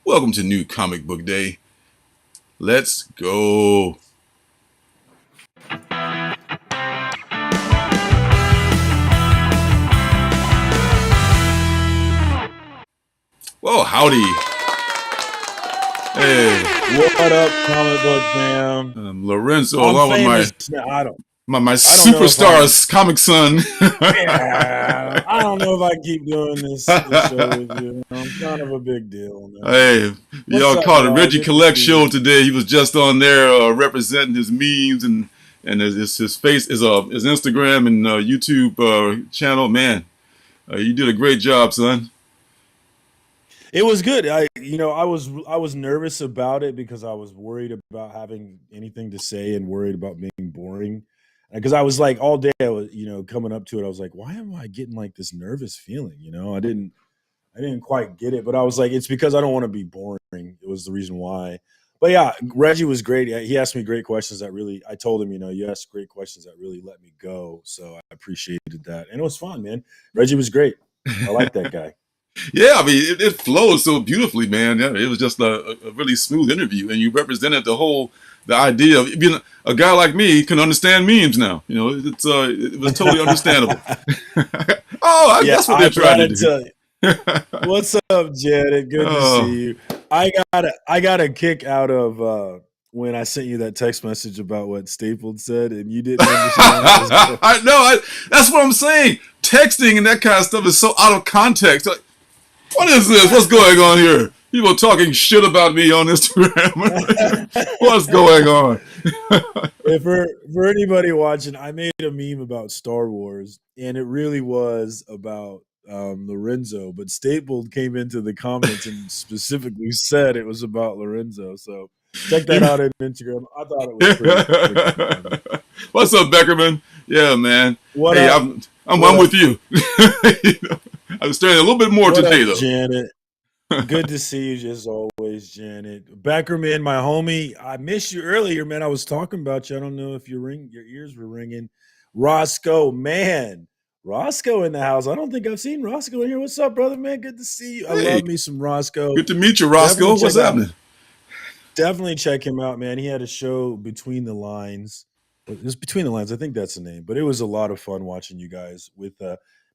Welcome to New Comic Book Day. Let's go. Well, howdy. Hey. What up, comic book fam? I'm Lorenzo, along with my superstar comic son. Yeah, I don't know if I keep doing this show with you. I'm kind of a big deal, man. Hey, y'all caught a Reggie Collect show today. He was just on there representing his memes and his face is his Instagram and YouTube channel. Man, you did a great job, son. It was good. I was nervous about it because I was worried about having anything to say and worried about being boring. Because I was like all day, I was coming up to it. I was like, why am I getting like this nervous feeling? I didn't quite get it, but I was like, it's because I don't want to be boring. It was the reason why. But yeah, Reggie was great. He asked me great questions that really, I told him, you asked great questions that really let me go. So I appreciated that. And it was fun, man. Reggie was great. I like that guy. Yeah, I mean, it flowed so beautifully, man. Yeah, it was just a really smooth interview, and you represented the idea of being a guy like me can understand memes now. It was totally understandable. That's what they're trying to do. What's up, Janet? Good to see you. I got a kick out of when I sent you that text message about what Stapled said, and you didn't understand. I know. That's what I'm saying. Texting and that kind of stuff is so out of context. Like, what is this? What's going on here? People talking shit about me on Instagram. What's going on? For anybody watching, I made a meme about Star Wars, and it really was about Lorenzo. But Stapled came into the comments and specifically said it was about Lorenzo. So check that out on Instagram. I thought it was pretty funny. What's up, Beckerman? Yeah, man. I'm with you. I was staring a little bit more today, though. Janet. Good to see you, just always, Janet. Beckerman, my homie. I missed you earlier, man. I was talking about you. I don't know if your ears were ringing. Roscoe, man. Roscoe in the house. I don't think I've seen Roscoe in here. What's up, brother, man? Good to see you. Hey. I love me some Roscoe. Good to meet you, Roscoe. What's happening? Definitely check him out, man. He had a show, Between the Lines. It was Between the Lines. I think that's the name. But it was a lot of fun watching you guys with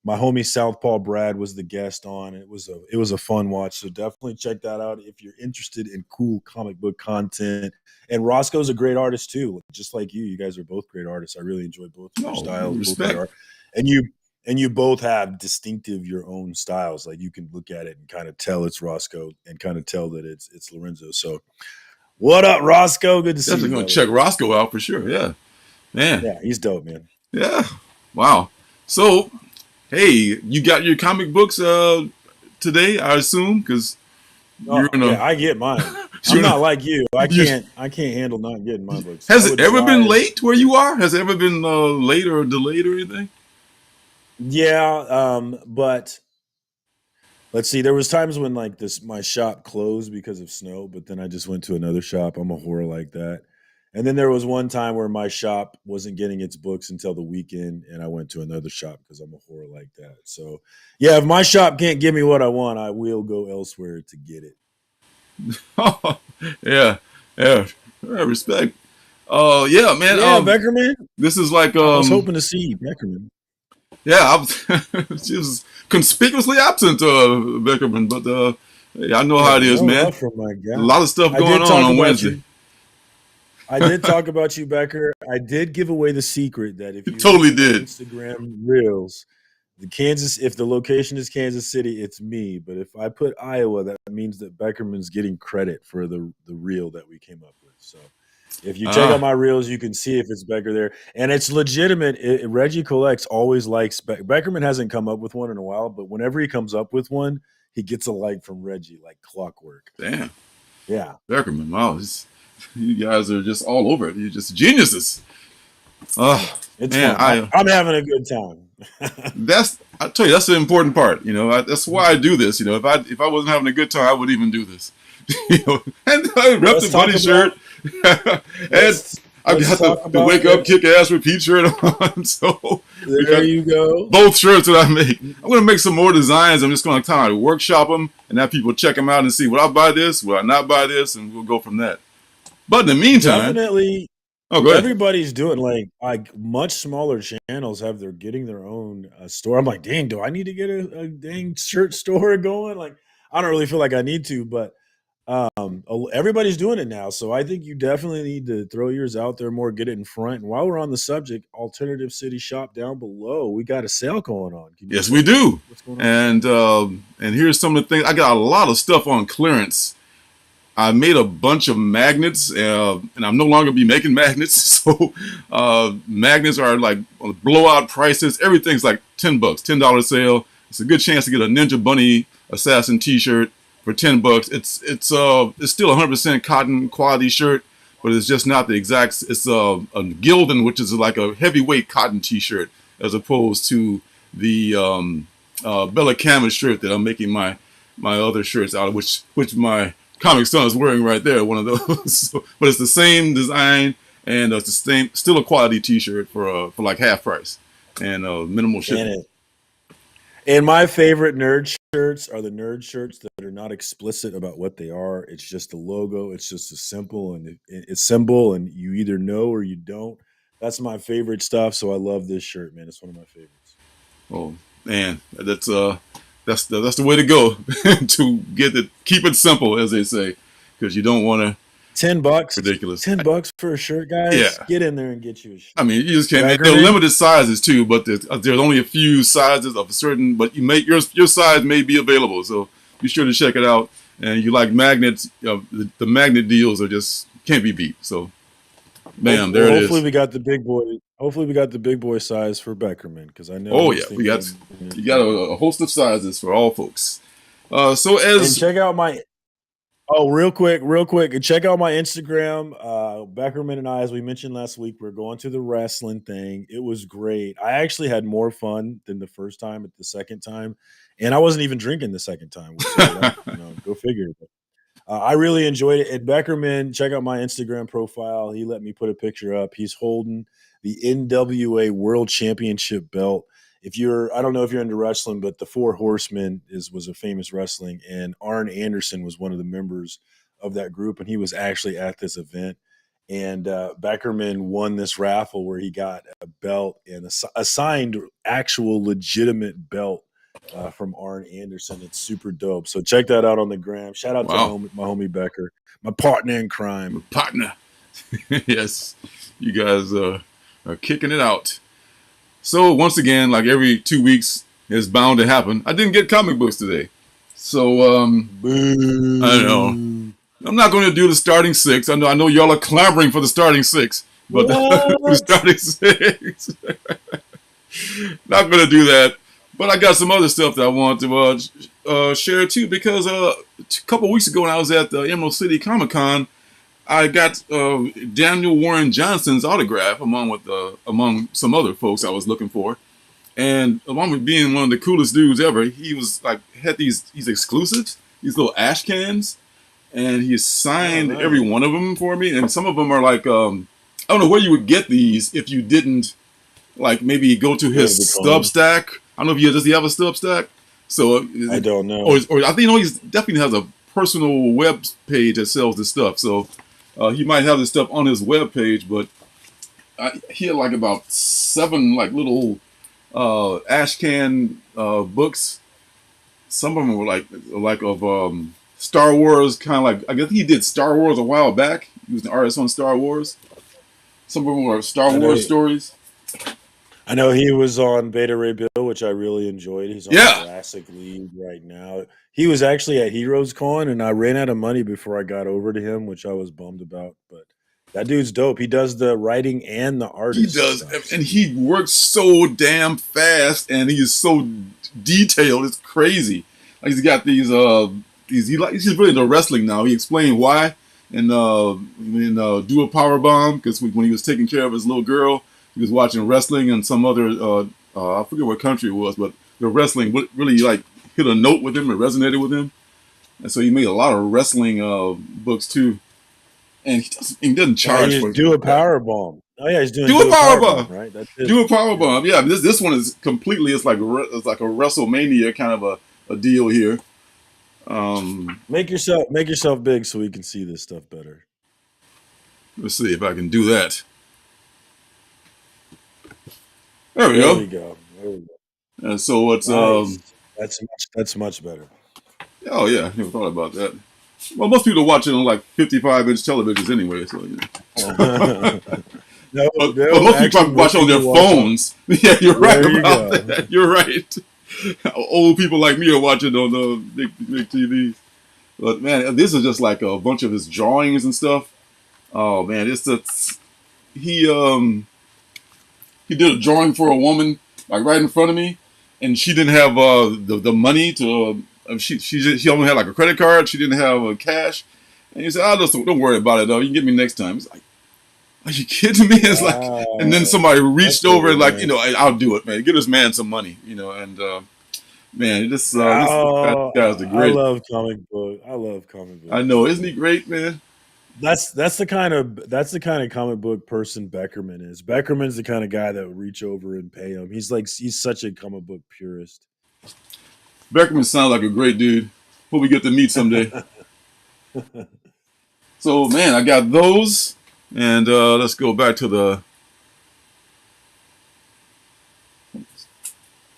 my homie Southpaw Brad was the guest on. It was a fun watch. So definitely check that out if you're interested in cool comic book content. And Roscoe's a great artist too. Just like you. You guys are both great artists. I really enjoy both your styles. Respect. And you both have distinctive your own styles. Like you can look at it and kind of tell it's Roscoe and kind of tell that it's Lorenzo. So what up, Roscoe? Good to see you. Definitely gonna check Roscoe out for sure. Yeah. Man. Yeah, he's dope, man. Yeah. Wow. So, hey, you got your comic books today, I assume, because I get mine. I'm not like you. I can't handle not getting my books. Has it ever been late where you are? Has it ever been late or delayed or anything? Yeah, but let's see. There was times when my shop closed because of snow, but then I just went to another shop. I'm a whore like that. And then there was one time where my shop wasn't getting its books until the weekend, and I went to another shop because I'm a whore like that. So, yeah, if my shop can't give me what I want, I will go elsewhere to get it. Yeah. Respect. Yeah, man. Yeah, Beckerman. This is like I was hoping to see Beckerman. Yeah, she was conspicuously absent, Beckerman, but I know how it is, man. A lot of stuff going on Wednesday. I did talk about you, Becker. I did give away the secret that if you totally did Instagram Reels, if the location is Kansas City, it's me. But if I put Iowa, that means that Beckerman's getting credit for the reel that we came up with. So if you check out my reels, you can see if it's Becker there. And it's legitimate. Reggie Collects always likes Beckerman hasn't come up with one in a while, but whenever he comes up with one, he gets a like from Reggie, like clockwork. Damn. Yeah. Beckerman, wow. You guys are just all over it. You're just geniuses. It's fun. I'm having a good time. I tell you, that's the important part. That's why I do this. If I wasn't having a good time, I wouldn't even do this. And I rep the buddy shirt. I've Let's got talk the about wake up, kick ass, repeat shirt on. So we there got you go. both shirts that I make. I'm going to make some more designs. I'm just going to kind of workshop them and have people check them out and see, will I buy this? Will I not buy this? And we'll go from that. But in the meantime, Definitely. oh, go ahead. Everybody's doing like much smaller channels they're getting their own store. I'm like, dang, do I need to get a dang shirt store going? Like, I don't really feel like I need to, but everybody's doing it now. So I think you definitely need to throw yours out there more, get it in front. And while we're on the subject, Alternative City Shop down below, we got a sale going on. Yes, we do. What's going on? And here's some of the things. I got a lot of stuff on clearance. I made a bunch of magnets, and I'm no longer be making magnets. So magnets are like blowout prices. Everything's like $10, $10 sale. It's a good chance to get a Ninja Bunny Assassin T-shirt for $10. It's still 100% cotton quality shirt, but it's just not the exact. It's a Gildan, which is like a heavyweight cotton T-shirt, as opposed to the Bella Canvas shirt that I'm making my other shirts out of, which my Comic Son is wearing right there, one of those. So, but it's the same design, and it's the same, still a quality T-shirt for like half price and minimal shipping. And my favorite nerd shirts are the nerd shirts that are not explicit about what they are. It's just a logo. It's just a symbol, and it's symbol, and you either know or you don't. That's my favorite stuff. So I love this shirt, man. It's one of my favorites. Oh man, that's the way to go to keep it simple, as they say, because you don't want to. $10, ridiculous. $10 for a shirt, guys. Yeah. Get in there and get you a shirt. I mean, you just can't. They're limited sizes too, but there's only a few sizes of a certain. But your size may be available, so be sure to check it out. And you like magnets? The magnet deals are just can't be beat. So, bam, there it is. Hopefully we got the big boy. Hopefully we got the big boy size for Beckerman, because I know. Oh yeah, you got a host of sizes for all folks. And check out my. Oh, real quick, check out my Instagram. Beckerman and I, as we mentioned last week, we're going to the wrestling thing. It was great. I actually had more fun than the first time at the second time, and I wasn't even drinking the second time. Go figure. But, I really enjoyed it. At Beckerman, check out my Instagram profile. He let me put a picture up. He's holding the NWA World Championship belt. I don't know if you're into wrestling, but the Four Horsemen was a famous wrestling, and Arn Anderson was one of the members of that group, and he was actually at this event. And Beckerman won this raffle where he got a belt and a signed actual legitimate belt from Arn Anderson. It's super dope. So check that out on the gram. Shout out to my homie Becker, my partner in crime. My partner. Yes, you guys are kicking it out. So once again, like every 2 weeks, it's bound to happen. I didn't get comic books today. So I know. I'm not going to do the starting six. I know y'all are clamoring for the starting six. But the starting six. Not going to do that. But I got some other stuff that I want to share too, because a couple weeks ago when I was at the Emerald City Comic Con, I got Daniel Warren Johnson's autograph among some other folks I was looking for, and along with being one of the coolest dudes ever, he was had these exclusives, these little ash cans, and he signed every one of them for me. And some of them are like I don't know where you would get these if you didn't maybe go to his Substack. I don't know if does he have a Substack? So I don't know, or I think he definitely has a personal web page that sells this stuff. So. He might have this stuff on his webpage, but he had about 7 little ash can books. Some of them were of Star Wars, kind of I guess he did Star Wars a while back. He was an artist on Star Wars. Some of them were Star Wars stories. I know he was on Beta Ray Bill, which I really enjoyed. He's on Jurassic League right now. He was actually at Heroes Con, and I ran out of money before I got over to him, which I was bummed about. But that dude's dope. He does the writing and the art. He does, and he works so damn fast, and he is so detailed. It's crazy. He's got these. He's really into wrestling now. He explained why, and do a power bomb, because when he was taking care of his little girl, he was watching wrestling in some other. I forget what country it was, but the wrestling really hit a note with him. It resonated with him, and so he made a lot of wrestling books too. and he doesn't Oh, charge you for just do a that. power bomb. Oh yeah, he's doing Do a do a power power bomb, bomb. right? That's it. Do a power Yeah. bomb. Yeah, this one is completely. It's like a WrestleMania kind of a deal here. Make yourself big so we can see this stuff better. Let's see if I can do that. There we There go. we go. There we go. And so it's Nice. That's much better. oh yeah, I never thought about that. Well, most people watch it on like 55-inch televisions anyway, so you know. No, But no, most people actually, watch on their phones. Yeah, you're right There you about go. that. You're right. Old people like me are watching on the big TVs. But man, this is just like a bunch of his drawings and stuff. Oh man, he he did a drawing for a woman like right in front of me, and she didn't have the money to. She only had like a credit card. She didn't have cash, and he said, "Oh, don't worry about it though. You can get me next time." It's like, are you kidding me? It's like, and then Wow. somebody reached That's over really and like, nice. I'll do it, man. Give this man some money, and man, this Oh, guy's the I great. love comic book. I love comic book I know, isn't people. he great, man? That's the kind of comic book person Beckerman is. Beckerman's the kind of guy that would reach over and pay him. He's such a comic book purist. Beckerman sounds like a great dude. Hope we get to meet someday. So man, I got those, and let's go back to the.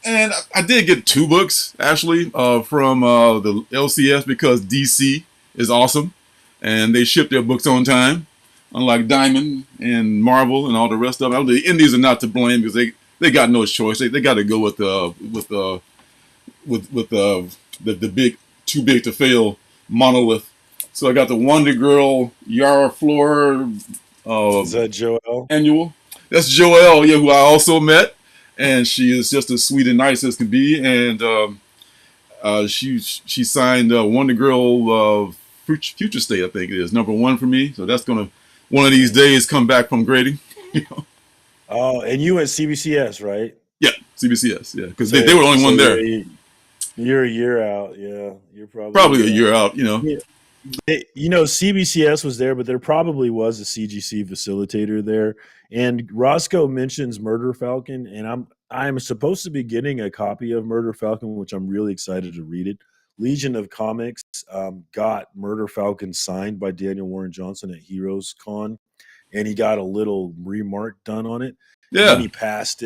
And I did get 2 books actually from the LCS because DC is awesome, and they ship their books on time, unlike Diamond and Marvel and all the rest of them. The indies are not to blame because they got no choice. They got to go with the big too big to fail monolith. So I got the Wonder Girl Yara Flor Is that Joel? annual. That's Joelle, yeah, who I also met, and she is just as sweet and nice as can be. And she signed Wonder Girl Future State, I think it is #1 for me. So that's gonna one of these days come back from grading. You know? Oh, and you went CBCS, right? Yeah, CBCS, yeah, because So, they were the only so one there. you're a year out. Yeah, you're probably a Probably a year out. year out, you know. Yeah. CBCS was there, but there probably was a CGC facilitator there. And Roscoe mentions Murder Falcon, and I'm supposed to be getting a copy of Murder Falcon, which I'm really excited to read it. Legion of Comics got Murder Falcon signed by Daniel Warren Johnson at Heroes Con, and he got a little remark done on it, and then Yeah, he passed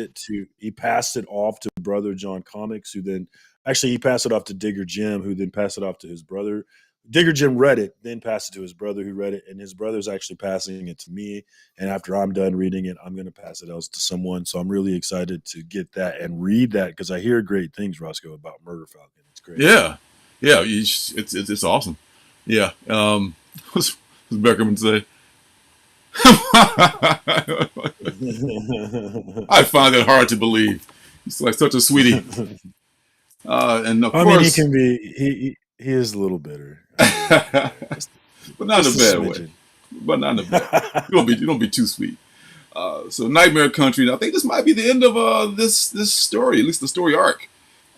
it off to Brother John Comics, who then actually he passed it off to Digger Jim, who then passed it off to his brother. Digger Jim read it, then passed it to his brother, who read it, and his brother's actually passing it to me. And after I'm done reading it, I'm going to pass it else to someone. So I'm really excited to get that and read that because I hear great things, Roscoe, about Murder Falcon. It's great. yeah, yeah. It's awesome. Yeah. What's Beckerman say? I find it hard to believe. He's like such a sweetie. And of I mean, he course, can be. He is a little bitter. Just, but not in a just a bad way. smidgen. But not in a bad way. You don't be too sweet. So Nightmare Country. I think this might be the end of this story, at least the story arc.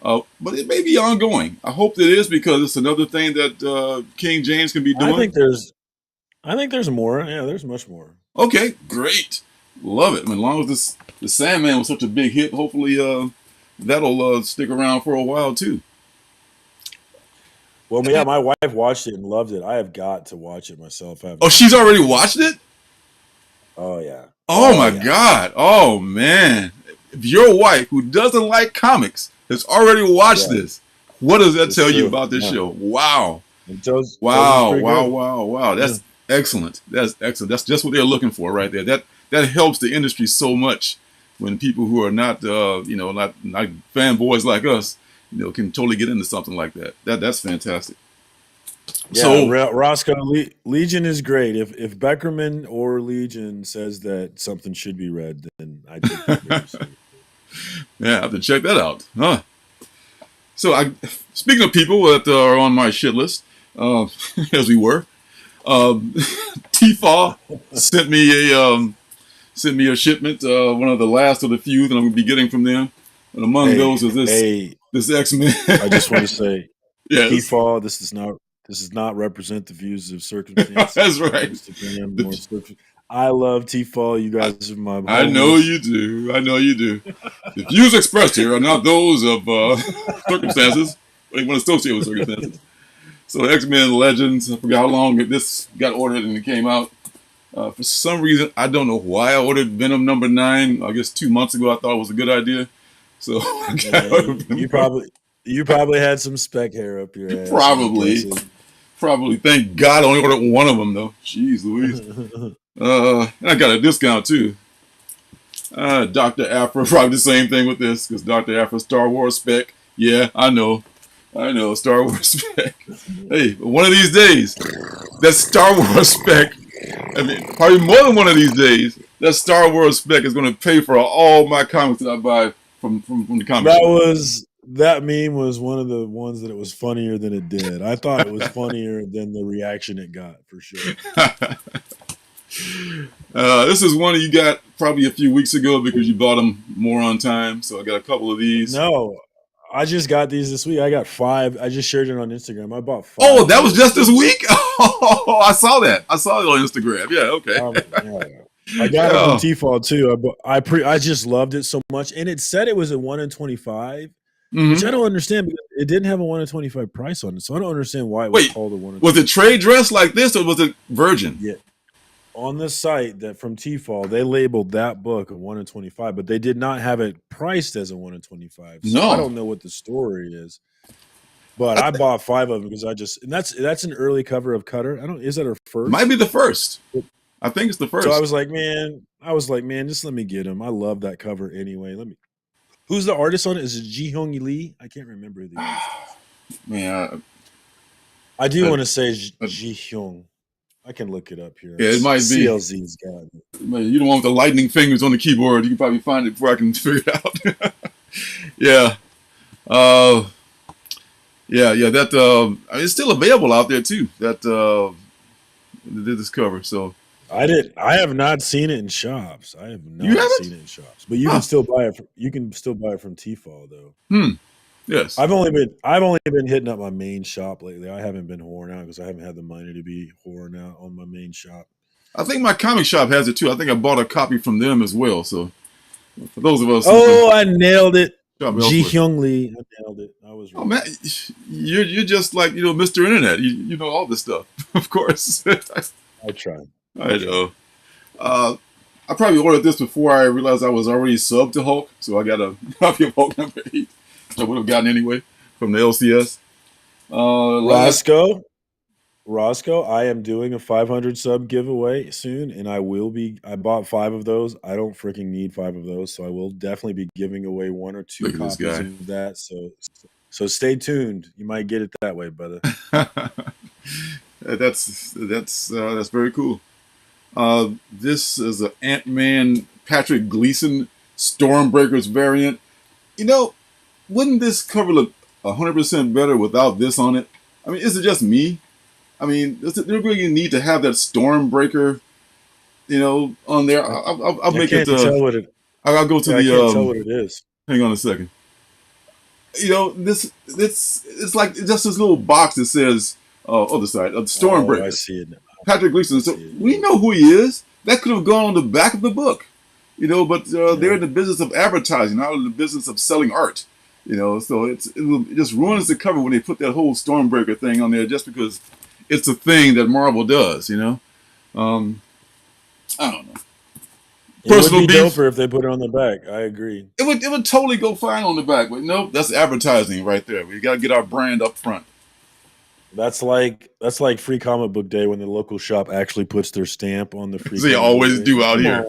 But it may be ongoing. I hope it is because it's another thing that King James can be I doing. think there's. I think there's more. Yeah, there's much more. Okay, great, love it. I mean, as long as the Sandman was such a big hit, hopefully that'll stick around for a while too. Well, yeah, my wife watched it and loved it. I have got to watch it myself. I have Oh, not. she's already watched it. Oh yeah. Oh Oh my yeah. God. Oh man. If your wife, who doesn't like comics, has already watched Yeah, this, what does that it's tell you true. about this Yeah. show? Wow. And Joe's Wow. pretty Wow. good. Wow. Wow. Yeah. That's excellent. That's excellent. That's just what they're looking for right there. That helps the industry so much when people who are not not fanboys like us, can totally get into something like that. That's fantastic. Yeah, So Roscoe Legion is great. If Beckerman or Legion says that something should be read, then I take that very seriously. yeah, I have to check that out. Huh. So speaking of people that are on my shit list, as we were, Tfaw sent me a shipment, one of the last of the few that I'm going to be getting from them. And among those is Hey, this X-Men. I just want to say, Yes. T-Fall, This does not represent the views of Circumstances. That's right. Instagram, I love T-Fall. You guys are my homies. I know you do. I know you do. The views expressed here are not those of Circumstances. They want to associate with Circumstances. So X-Men Legends, I forgot how long this got ordered and it came out. For some reason, I don't know why I ordered Venom number 9. I guess 2 months ago I thought it was a good idea. So you probably had some speck hair up your ass. Probably. Thank God I only ordered one of them though. Jeez Louise. And I got a discount too. Dr. Afra, probably the same thing with this because Dr. Afra Star Wars spec. Yeah, I know, Star Wars spec. Hey, one of these days, that Star Wars spec, I mean, probably more than one of these days, that Star Wars spec is going to pay for all my comics that I buy from the comic shop. That meme was one of the ones that it was funnier than it did. I thought it was funnier than the reaction it got, for sure. This is one you got probably a few weeks ago because you bought them more on time. So I got a couple of these. No, I just got these this week. I got 5. I just shared it on Instagram. I bought 5. Oh, that was just this week? Oh, I saw that. I saw it on Instagram. Yeah, okay. I got it from T-Fall too. I just loved it so much. And it said it was a 1 in 25. Which I don't understand because it didn't have a 1 in 25 price on it. So I don't understand why it was called a 1 in 25. Was it trade dress like this or was it virgin? Yeah. On the site that from T-Fall, they labeled that book a 1 in 25, but they did not have it priced as a 1 in 25. So I don't know what the story is. But I bought 5 of them because that's an early cover of Cutter. Is that her first? Might be the first. I think it's the first. So I was like, man, just let me get him. I love that cover anyway. Who's the artist on it? Is it Ji-Hyung Lee? I can't remember the man. I do want to say Ji-Hyung. I can look it up here. Yeah, it might be. CLZ's got it. Man, you don't want the lightning fingers on the keyboard. You can probably find it before I can figure it out. Yeah. Yeah. That it's still available out there too. That this cover. So I have not seen it in shops. I have not seen it in shops. But you can still buy it. You can still buy it from T-Fall though. Yes. I've only been hitting up my main shop lately. I haven't been whoring out because I haven't had the money to be whoring out on my main shop. I think my comic shop has it too. I think I bought a copy from them as well. So for those of us, I nailed it. Ji-Hyung Lee, I nailed it. I was right. Oh man, you're just like Mr. Internet. You know all this stuff, of course. I tried. I know. I probably ordered this before I realized I was already subbed to Hulk, so I got a copy of Hulk number 8. I would have gotten anyway from the LCS. Roscoe, I am doing a 500 sub giveaway soon, and I bought 5 of those. I don't freaking need 5 of those, so I will definitely be giving away 1 or 2 copies of that. So stay tuned. You might get it that way, brother. That's very cool. This is an Ant-Man Patrick Gleason Stormbreakers variant. Wouldn't this cover look 100% better without this on it? I mean, is it just me? I mean, they really need to have that Stormbreaker, on there. I'll make it. I'll go to the. I can't tell what it is. Hang on a second. This it's like just this little box that says other side of Stormbreaker. I see it now. Patrick Gleason. So we know who he is. That could have gone on the back of the book, but they're in the business of advertising, not in the business of selling art. So it just ruins the cover when they put that whole Stormbreaker thing on there just because it's a thing that Marvel does. I don't know. It would be doper if they put it on the back. I agree. It would totally go fine on the back, but nope, that's advertising right there. We got to get our brand up front. That's like Free Comic Book Day when the local shop actually puts their stamp on the free. They always do out here.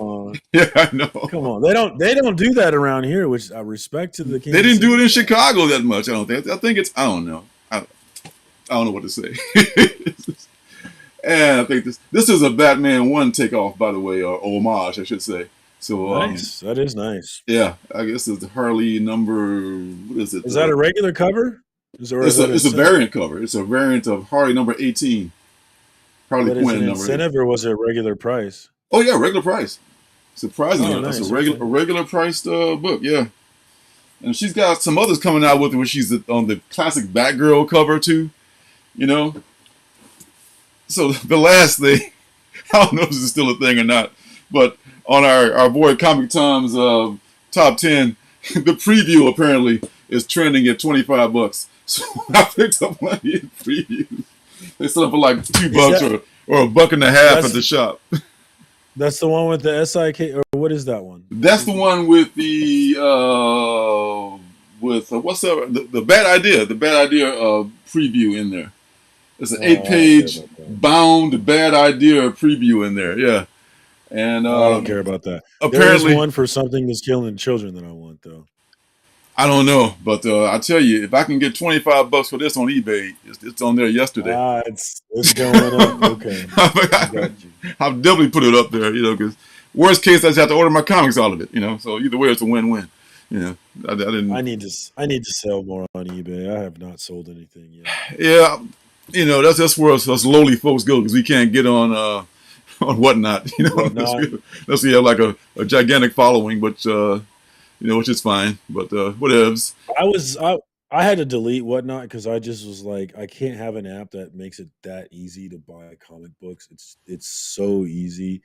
Yeah, I know. Come on, they don't do that around here, which I respect to the. They didn't do it in Chicago that much. I don't think. I think it's. I don't know. I don't know what to say. And I think this is a Batman 1 takeoff, by the way, or homage, I should say. So nice. That is nice. Yeah, I guess it's the Harley number. What is it? Is that a regular cover? It's a variant cover. It's a variant of Harley number 18. Harley Quinn number. Incentive, or was it a regular price? Oh yeah, regular price. Surprisingly, nice. It's a regular priced book. Yeah, and she's got some others coming out with it where she's on the classic Batgirl cover too. So the last thing, I don't know if this is still a thing or not, but on our boy Comic Tom's top 10, the preview apparently is trending at $25. So I picked up one of these previews. They sell for like $2 or $1.50 at the shop. That's the one with the SIK, or what is that one? That's the one with the what's the bad idea? The bad idea preview in there. There's an 8-page bound bad idea preview in there. Yeah, and I don't care about that. Apparently, there is one for something that's killing children that I want though. I don't know, but I tell you, if I can get $25 for this on eBay, it's on there yesterday. It's going up. Okay, I'll definitely put it up there. Because worst case, I just have to order my comics out of it. So either way, it's a win-win. I didn't. I need to sell more on eBay. I have not sold anything yet. Yeah, that's where us lowly folks go because we can't get on Whatnot. Unless we have like a gigantic following, but. Which is fine, but whatevs. I had to delete Whatnot because I just was like, I can't have an app that makes it that easy to buy comic books. It's so easy.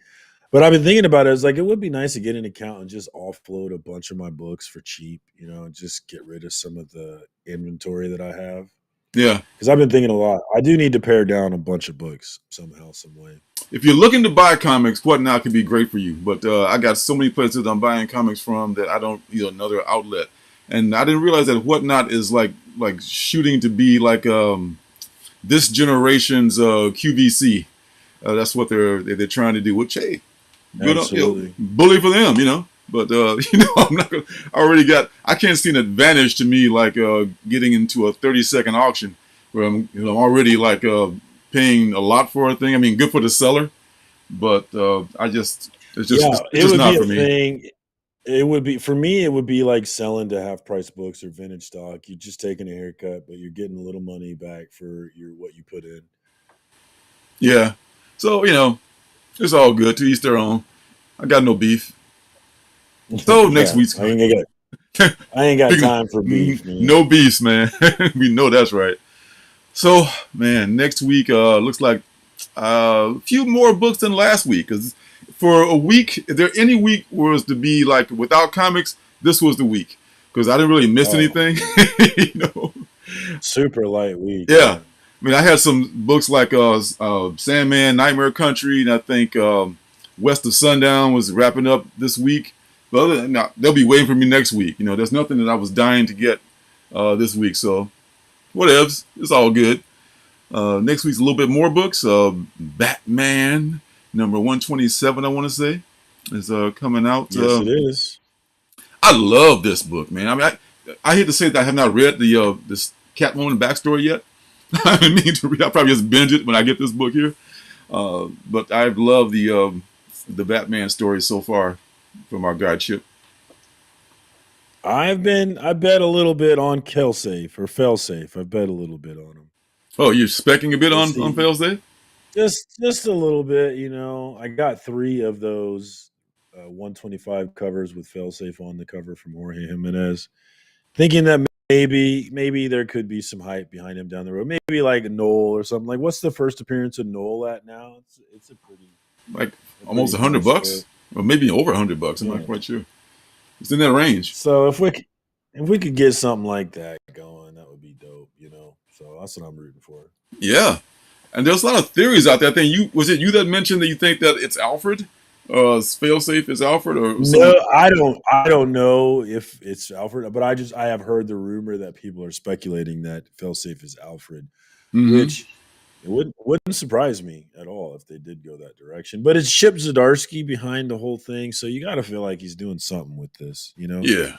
But I've been thinking about it. It's like it would be nice to get an account and just offload a bunch of my books for cheap, and just get rid of some of the inventory that I have. Yeah. Because I've been thinking a lot. I do need to pare down a bunch of books somehow, some way. If you're looking to buy comics, Whatnot could be great for you. But I got so many places I'm buying comics from that I don't need another outlet. And I didn't realize that Whatnot is like shooting to be like this generation's QVC. That's what they're trying to do. Which, hey, good, bully for them, But I'm not gonna. I can't see an advantage to me like getting into a 30-second auction where I'm already like paying a lot for a thing. I mean, good for the seller, but it's just not for me. It would be for me. It would be like selling to half-price books or vintage stock. You're just taking a haircut, but you're getting a little money back for what you put in. Yeah, so it's all good. To each their own. I got no beef. So next week's. I ain't got time for beef, man. No beefs, man. We know that's right. So, man, next week looks like a few more books than last week. Because for a week, if there any week was to be like without comics, this was the week. Because I didn't really miss anything. Super light week. Yeah. I mean, I had some books like Sandman, Nightmare Country, and I think West of Sundown was wrapping up this week. But other than that, they'll be waiting for me next week. There's nothing that I was dying to get this week. So, whatevs. It's all good. Next week's a little bit more books. Batman, number 127, I want to say, is coming out. Yes, it is. I love this book, man. I mean, I hate to say that I have not read this Catwoman backstory yet. I mean to read. I'll probably just binge it when I get this book here. But I've loved the Batman story so far from our guy Chip. I bet a little bit on Failsafe. I bet a little bit on him. Oh, you're specking a bit on Failsafe? Just a little bit, I got 3 of those 125 covers with Failsafe on the cover from Jorge Jimenez, thinking that maybe there could be some hype behind him down the road. Maybe like a Noel or something. Like, what's the first appearance of Noel at now? It's a pretty almost $100, or maybe over $100. I'm not quite sure. It's in that range. So if we could get something like that going, that would be dope. So that's what I'm rooting for. Yeah, and there's a lot of theories out there. I think was it you that mentioned that you think that it's Alfred? Failsafe is Alfred, or something? No, I don't know if it's Alfred, but I have heard the rumor that people are speculating that Failsafe is Alfred, which it wouldn't surprise me at all if they did go that direction. But it's Chip Zdarsky behind the whole thing, so you got to feel like he's doing something with this, Yeah.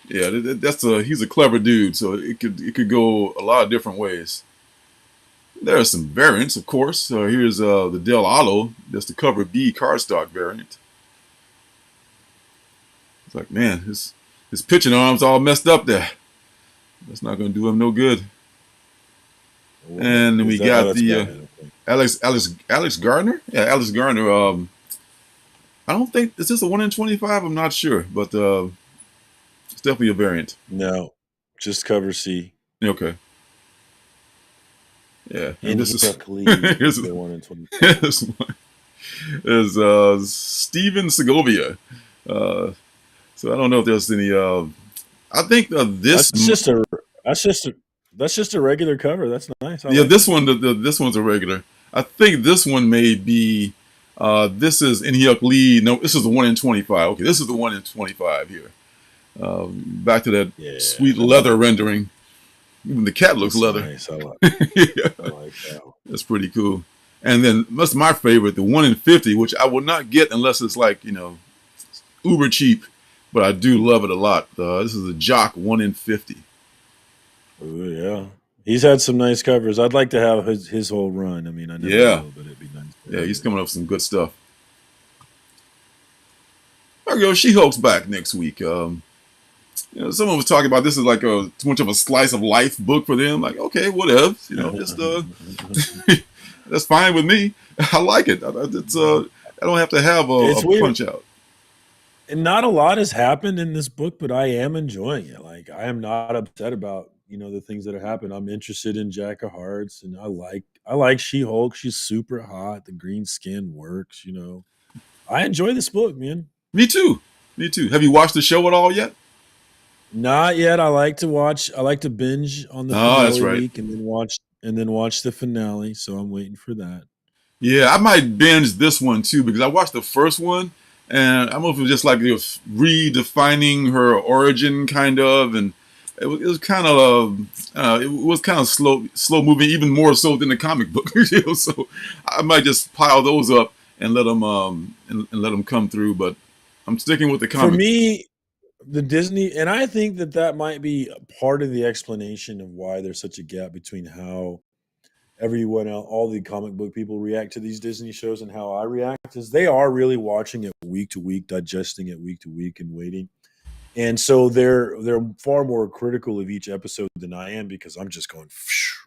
He's a clever dude, so it could go a lot of different ways. There are some variants, of course. Here's the Del Allo. That's the cover B cardstock variant. It's like, man, his pitching arm's all messed up there. That's not going to do him no good. And then we got the Alex Gardner. Yeah, Alex Gardner. I don't think is this a 1 in 25. I'm not sure, but it's definitely a variant. No, just cover C. Okay. Yeah, and In this is Hercules, here's the 1 in 25. this one is Steven Segovia. Uh, so I don't know if there's any. I think That's just a that's just a that's just a regular cover. That's nice. I yeah, like this that. one this one's a regular. I think this one may be. This is in Hyuk Lee. No, this is the 1 in 25. Okay, this is the 1 in 25 here. Back to that Yeah, sweet leather rendering. Even the cat looks that's leather. nice. Yeah, I like that. that's pretty cool. And then that's my favorite, the 1 in 50, which I will not get unless it's like uber cheap, but I do love it a lot. This is a Jock 1 in 50. Oh yeah, he's had some nice covers. I'd like to have his whole run. I mean, I never Yeah, will, but it'd be nice to yeah, have he's it. coming up with some good stuff. There we go. She-Hulk's back next week. Someone was talking about this is like too much of a slice of life book for them. Like, okay, whatever. Just that's fine with me. I like it. I don't have to have It's a weird. punch out. And not a lot has happened in this book, but I am enjoying it. Like I am not upset about the things that have happened. I'm interested in Jack of Hearts, and I like She-Hulk. She's super hot. The green skin works. I enjoy this book, man. Me too. Me too. Have you watched the show at all yet? Not yet. I like to watch. I like to binge on the Oh, that's finale right. week, and then watch the finale. So I'm waiting for that. Yeah, I might binge this one too because I watched the first one, and I don't know if it was just like it was redefining her origin, kind of, and it was kind of slow moving, even more so than the comic book. So I might just pile those up and let them and let them come through. But I'm sticking with the For comic. me, the Disney, and I think that might be a part of the explanation of why there's such a gap between how everyone else, all the comic book people react to these Disney shows and how I react is they are really watching it week to week, digesting it week to week, and waiting. And so they're far more critical of each episode than I am because I'm just going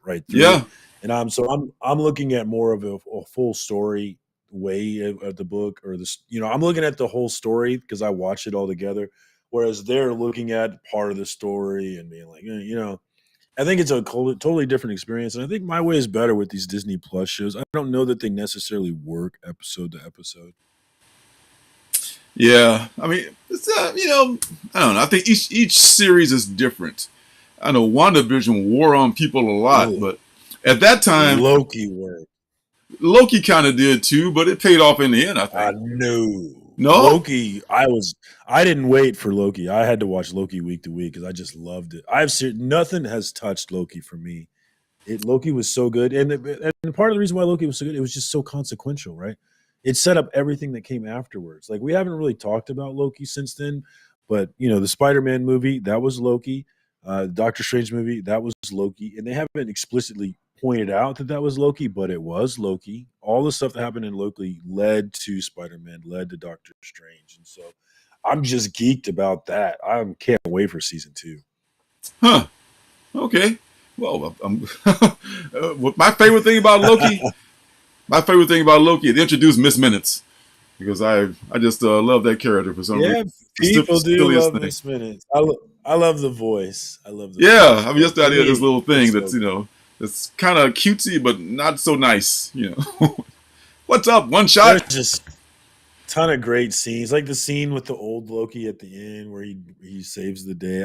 right through it. Yeah, And I'm looking at more of a full story way of the book or this. I'm looking at the whole story because I watch it all together. Whereas they're looking at part of the story and being like, I think it's a totally different experience, and I think my way is better with these Disney Plus shows. I don't know that they necessarily work episode to episode. yeah. I mean, it's I don't know. I think each series is different. I know WandaVision wore on people a lot, Ugh. but at that time, Loki work. Loki kind of did too, but it paid off in the end, I think. No. No? Loki. I didn't wait for Loki. I had to watch Loki week to week because I just loved it. Nothing has touched Loki for me. Loki was so good, and part of the reason why Loki was so good, it was just so consequential, right? It set up everything that came afterwards. Like we haven't really talked about Loki since then, but the Spider-Man movie that was Loki, Doctor Strange movie that was Loki, and they haven't explicitly pointed out that was Loki, but it was Loki. All the stuff that happened in Loki led to Spider-Man, led to Doctor Strange, and so I'm just geeked about that. I can't wait for season 2. Huh. Okay. Well, my favorite thing about Loki, it introduced Miss Minutes because I just love that character for some reason. Yeah, It's the people do silliest love thing. Miss Minutes. I love the voice. I love the voice. Yeah, I mean, But just the for idea of this me, little thing it's that's Loki. that's kind of cutesy but not so nice. What's up? One There's shot. just a ton of great scenes, like the scene with the old Loki at the end where he saves the day.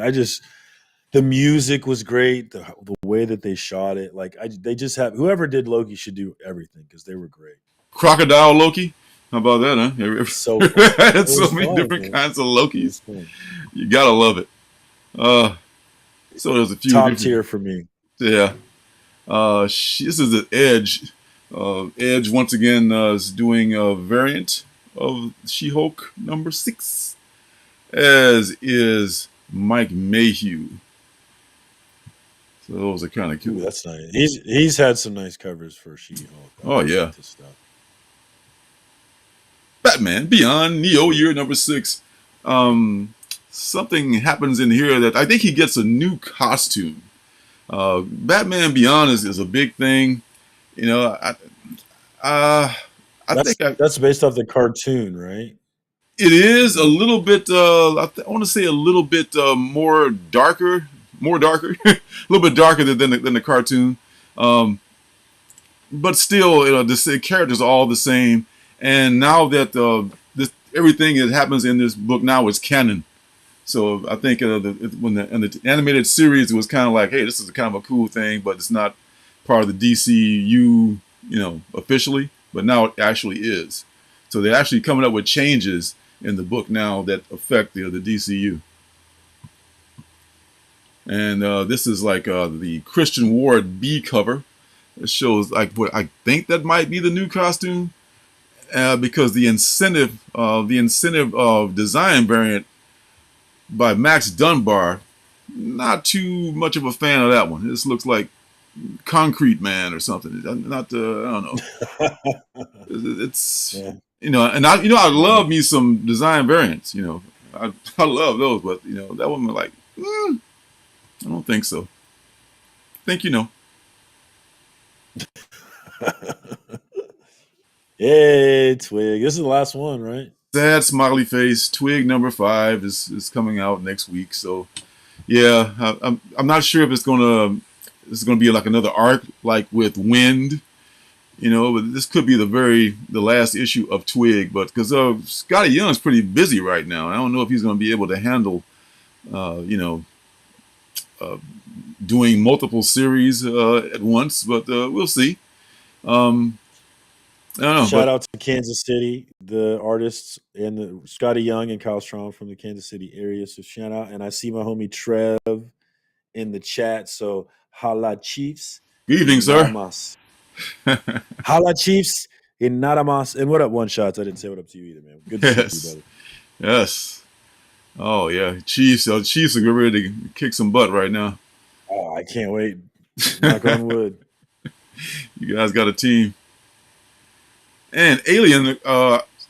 The music was great. The way that they shot it, they just have whoever did Loki should do everything because they were great. Crocodile Loki. How about that, So huh? fun. Had It so was many fun, different man. kinds of It was Lokis. fun. You gotta love it. Uh, so there's a few Top different. tier for me. Yeah. This is an Edge. Edge once again is doing a variant of She-Hulk #6, as is Mike Mayhew. So those are kind of Ooh, cool. that's nice. He's had some nice covers for She-Hulk. Oh yeah. Like this stuff. Batman Beyond Neo year #6. Something happens in here that I think he gets a new costume. Batman Beyond is a big thing. Uh, I think That's based off the cartoon, right? it is a little bit. I want to say a little bit more darker, a little bit darker than the cartoon. Um, but still, the characters are all the same. And now that this everything that happens in this book now is canon. So I think when in the animated series, it was kind of like, hey, this is kind of a cool thing, but it's not part of the DCU, officially. But now it actually is. So they're actually coming up with changes in the book now that affect the DCU. And this is like the Christian Ward B cover. It shows like what I think that might be the new costume, because the incentive design variant by Max Dunbar, not too much of a fan of that one. This looks like Concrete Man or something. Not I don't know. It's Yeah. And I love me some design variants. I love those, but that one was like, I don't think so. Think Yay, Twig. This is the last one, right? Sad smiley face. Twig number 5 is coming out next week. So yeah, I'm not sure if it's gonna be like another arc like with Wind, but this could be the last issue of Twig. But because Scotty Young's pretty busy right now, I don't know if he's gonna be able to handle doing multiple series at once. But we'll see. I don't know. Shout out to Kansas City, the artists and the Scotty Young and Kyle Strom from the Kansas City area. So shout out, and I see my homie Trev in the chat. So holla Chiefs. Good evening, sir. Holla Chiefs in Nadamas. And what up, One Shots? I didn't say what up to you either, man. Good to see you, brother. Yes. Oh yeah, Chiefs are getting ready to kick some butt right now. Oh, I can't wait. Knock on wood. You guys got a team. And Alien,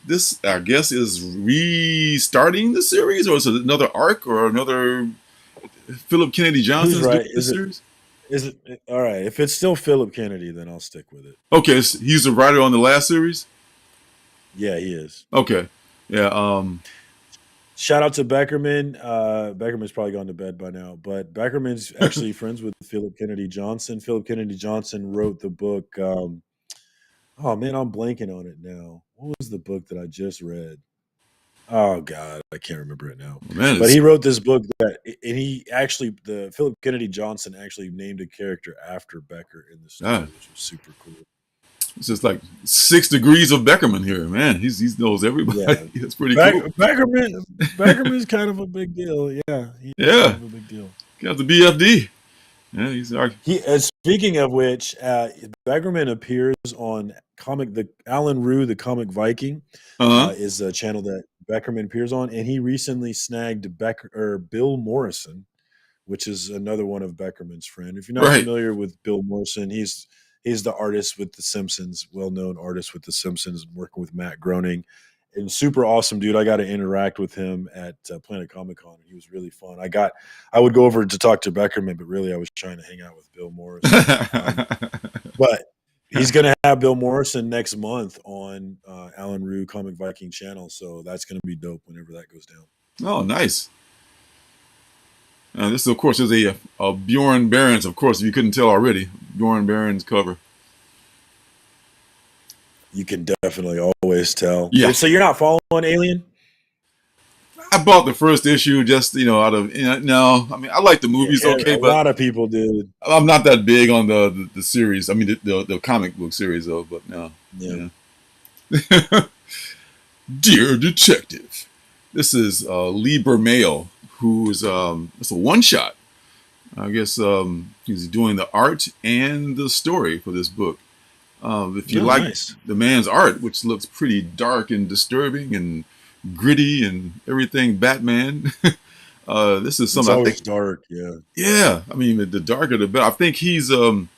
this I guess is restarting the series, or is it another arc or another Philip Kennedy Johnson's right? series? Is it all right? If it's still Philip Kennedy, then I'll stick with it. Okay, so he's the writer on the last series. Yeah, he is. Okay, yeah. Shout out to Beckerman. Beckerman's probably gone to bed by now, but Beckerman's actually friends with Philip Kennedy Johnson. Philip Kennedy Johnson wrote the book. Oh man, I'm blanking on it now. What was the book that I just read? Oh God, I can't remember it now. Man, but he wrote this book the Philip Kennedy Johnson actually named a character after Becker in the story, which was super cool. It's just like 6 degrees of Beckerman here, man. He knows everybody. Yeah. It's pretty cool. Beckerman's kind of a big deal. Yeah, kind of a big deal. Got the BFD. Yeah, speaking of which, Beckerman appears on the Alan Rue, the Comic Viking, is a channel that Beckerman appears on, and he recently snagged Bill Morrison, which is another one of Beckerman's friend. If you're not familiar with Bill Morrison, he's the artist with The Simpsons, well-known artist with The Simpsons, working with Matt Groening. And super awesome dude. I got to interact with him at Planet Comic Con. He was really fun. I would go over to talk to Beckerman, but really I was trying to hang out with Bill Morrison. But he's going to have Bill Morrison next month on Alan Rue Comic Viking channel. So that's going to be dope whenever that goes down. Oh, nice. This, of course, is a Bjorn Barons, of course, if you couldn't tell already, Bjorn Barons cover. You can definitely always tell. Yeah. So you're not following Alien? I bought the first issue just, out of, no. I mean, I like the movies, but a lot of people did. I'm not that big on the series. I mean, the comic book series, though, but no. Yeah. Dear Detective, this is Lee Bermail, who's it's a one-shot. I guess he's doing the art and the story for this book. If you like the man's art, which looks pretty dark and disturbing and gritty and everything Batman, this is something I think dark. Yeah. Yeah. I mean, the darker the better. I think he's. I'm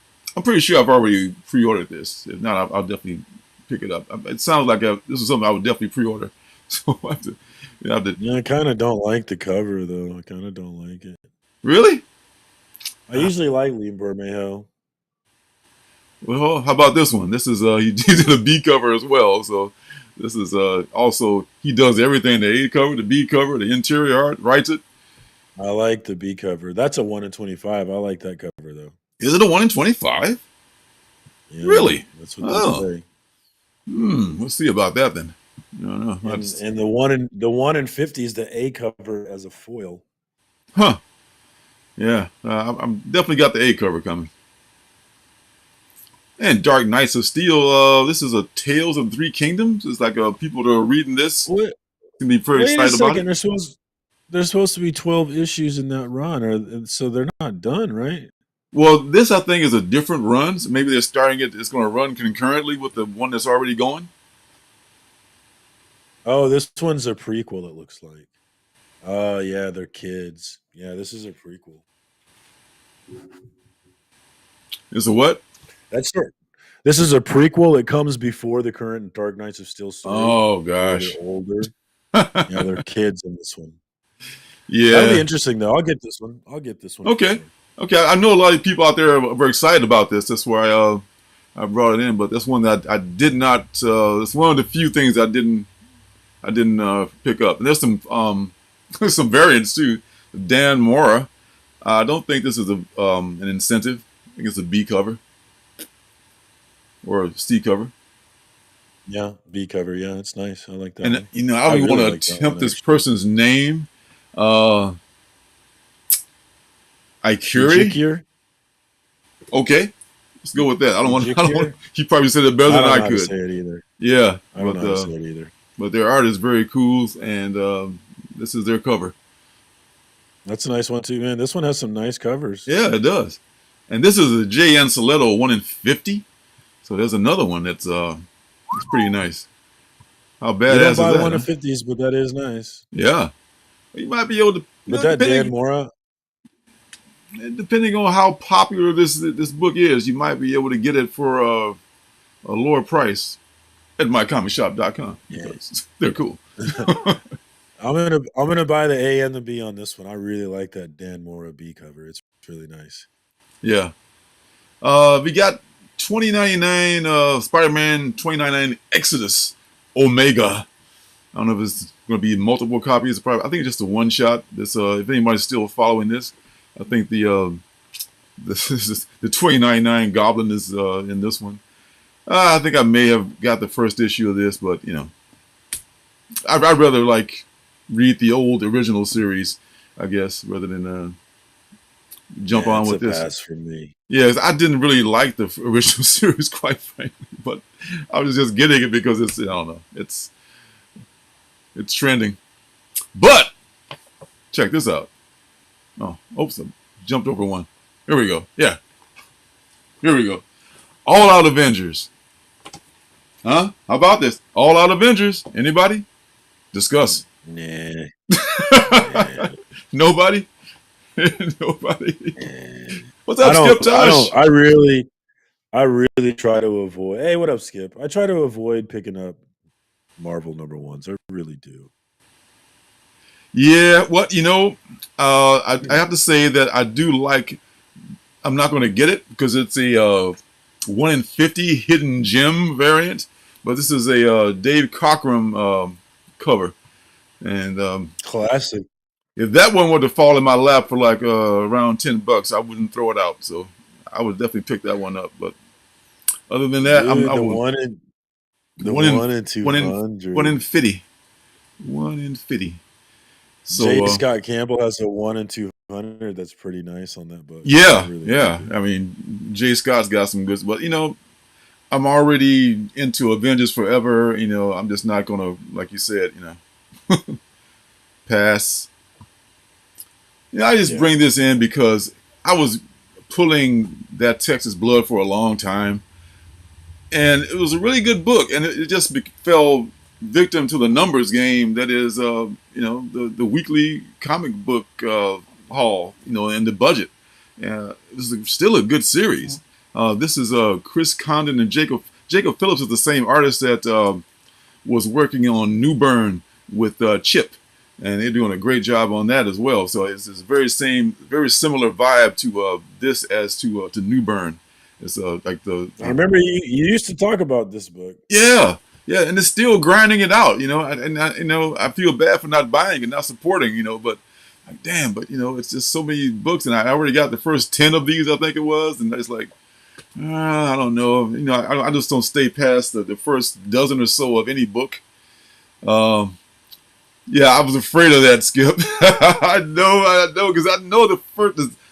pretty sure I've already pre-ordered this. If not, I'll definitely pick it up. It sounds like this is something I would definitely pre-order. So I have to. Yeah, I kind of don't like the cover though. I kind of don't like it. Really? I usually like Lee Bermejo. Well, how about this one? This is he did a B cover as well. So this is also he does everything: the A cover, the B cover, the interior art, writes it. I like the B cover. That's a 1 in 25. I like that cover though. Is it a 1 in 25? Yeah, Really? that's what they Oh, say. we'll see about that then. No, no, I And just, and the one in 50 is the A cover as a foil. huh? Yeah, I'm definitely got the A cover coming. And Dark Knights of Steel. This is a Tales of Three Kingdoms. It's like people that are reading this Wait, can be very wait a excited about it. second. There's supposed to be 12 issues in that run, or so they're not done, right? Well, this I think is a different run. So maybe they're starting it. It's going to run concurrently with the one that's already going. Oh, this one's a prequel. It looks like. Oh yeah, they're kids. Yeah, this is a prequel. It's a what? That's it. This is a prequel. It comes before the current Dark Knights of Steel story, Oh where they're gosh. older. Yeah, they're kids in this one. That'll be Yeah. interesting, though. I'll get this one. I'll get this one for Okay. sure. Okay. I know a lot of people out there are very excited about this. That's why I brought it in. But that's one that I did not. It's one of the few things I didn't pick up. And there's some there's some variants too. Dan Mora. I don't think this is an incentive. I think it's a B cover or a C cover. Yeah, B cover. Yeah, it's nice. I like that And one. I I don't even really want like to that one attempt this actually. person's name. Uh, Ikuri. Ejikir? Okay, let's go with that. I don't want. I don't want. Ejikir? He probably said it better I than don't I know how to could. say it either. Yeah, I don't know how to say it either. but their art is very cool, and this is their cover. That's a nice one too, man. This one has some nice covers. Yeah, it does. And this is a J.N. Soletto 1 in 50. So there's another one it's pretty nice. How You don't badass is buy that, one huh? of 50s, but that is nice. Yeah, you might be able to. But that Dan Depending Mora, depending on how popular this book is, you might be able to get it for a lower price at mycomicshop.com yeah. because they're cool. I'm gonna buy the A and the B on this one. I really like that Dan Mora B cover. It's really nice. Yeah. We got 2099 Spider-Man 2099 Exodus Omega. I don't know if it's going to be multiple copies. Probably, I think it's just a one shot. This, if anybody's still following this, I think the 2099 Goblin is in this one. I think I may have got the first issue of this, but I'd rather like read the old original series, I guess, rather than jump Yeah, on it's a with this. pass for me. Yeah, I didn't really like the original series, quite frankly, but I was just getting it because I don't know, it's trending. But check this out. Oh, oops, I jumped over one. Here we go. Yeah, here we go. All Out Avengers. Huh? How about this? All Out Avengers. Anybody? Discuss. Nah, nah, Nobody. Nobody. nah. What's I up, don't. Skip I Tosh? don't. I really try to avoid. Hey, what up, Skip? I try to avoid picking up Marvel number ones. I really do. Yeah, what I have to say that I do like. I'm not going to get it because it's a 1 in 50 hidden gem variant, but this is a Dave Cockrum cover, and Classic. if that one were to fall in my lap for like around $10, I wouldn't throw it out. So I would definitely pick that one up. But other than that, Dude, I the will one in the one in one in one in 200. 50, 1 in 50. J. So Scott Campbell has a 1 in 200. That's pretty nice on that book. I yeah, really like yeah. it. I mean, Jay Scott's got some good, but I'm already into Avengers Forever. I'm just not gonna, like you said, pass. I just Yeah. bring this in because I was pulling that Texas blood for a long time, and it was a really good book, and it just fell victim to the numbers game that is, the weekly comic book haul, and the budget. This is still a good series. This is Chris Condon and Jacob Phillips is the same artist that was working on New Bern with Chip, and they're doing a great job on that as well. So it's this very similar vibe to this as to New Bern. It's like I remember you used to talk about this book. yeah, yeah, and it's still grinding it out, and I feel bad for not buying and not supporting, but like damn, but it's just so many books, and I already got the first 10 of these, I think it was, and it's like I don't know. You know, I just don't stay past the first dozen or so of any book. Um, yeah, I was afraid of that, Skip. I know, because I know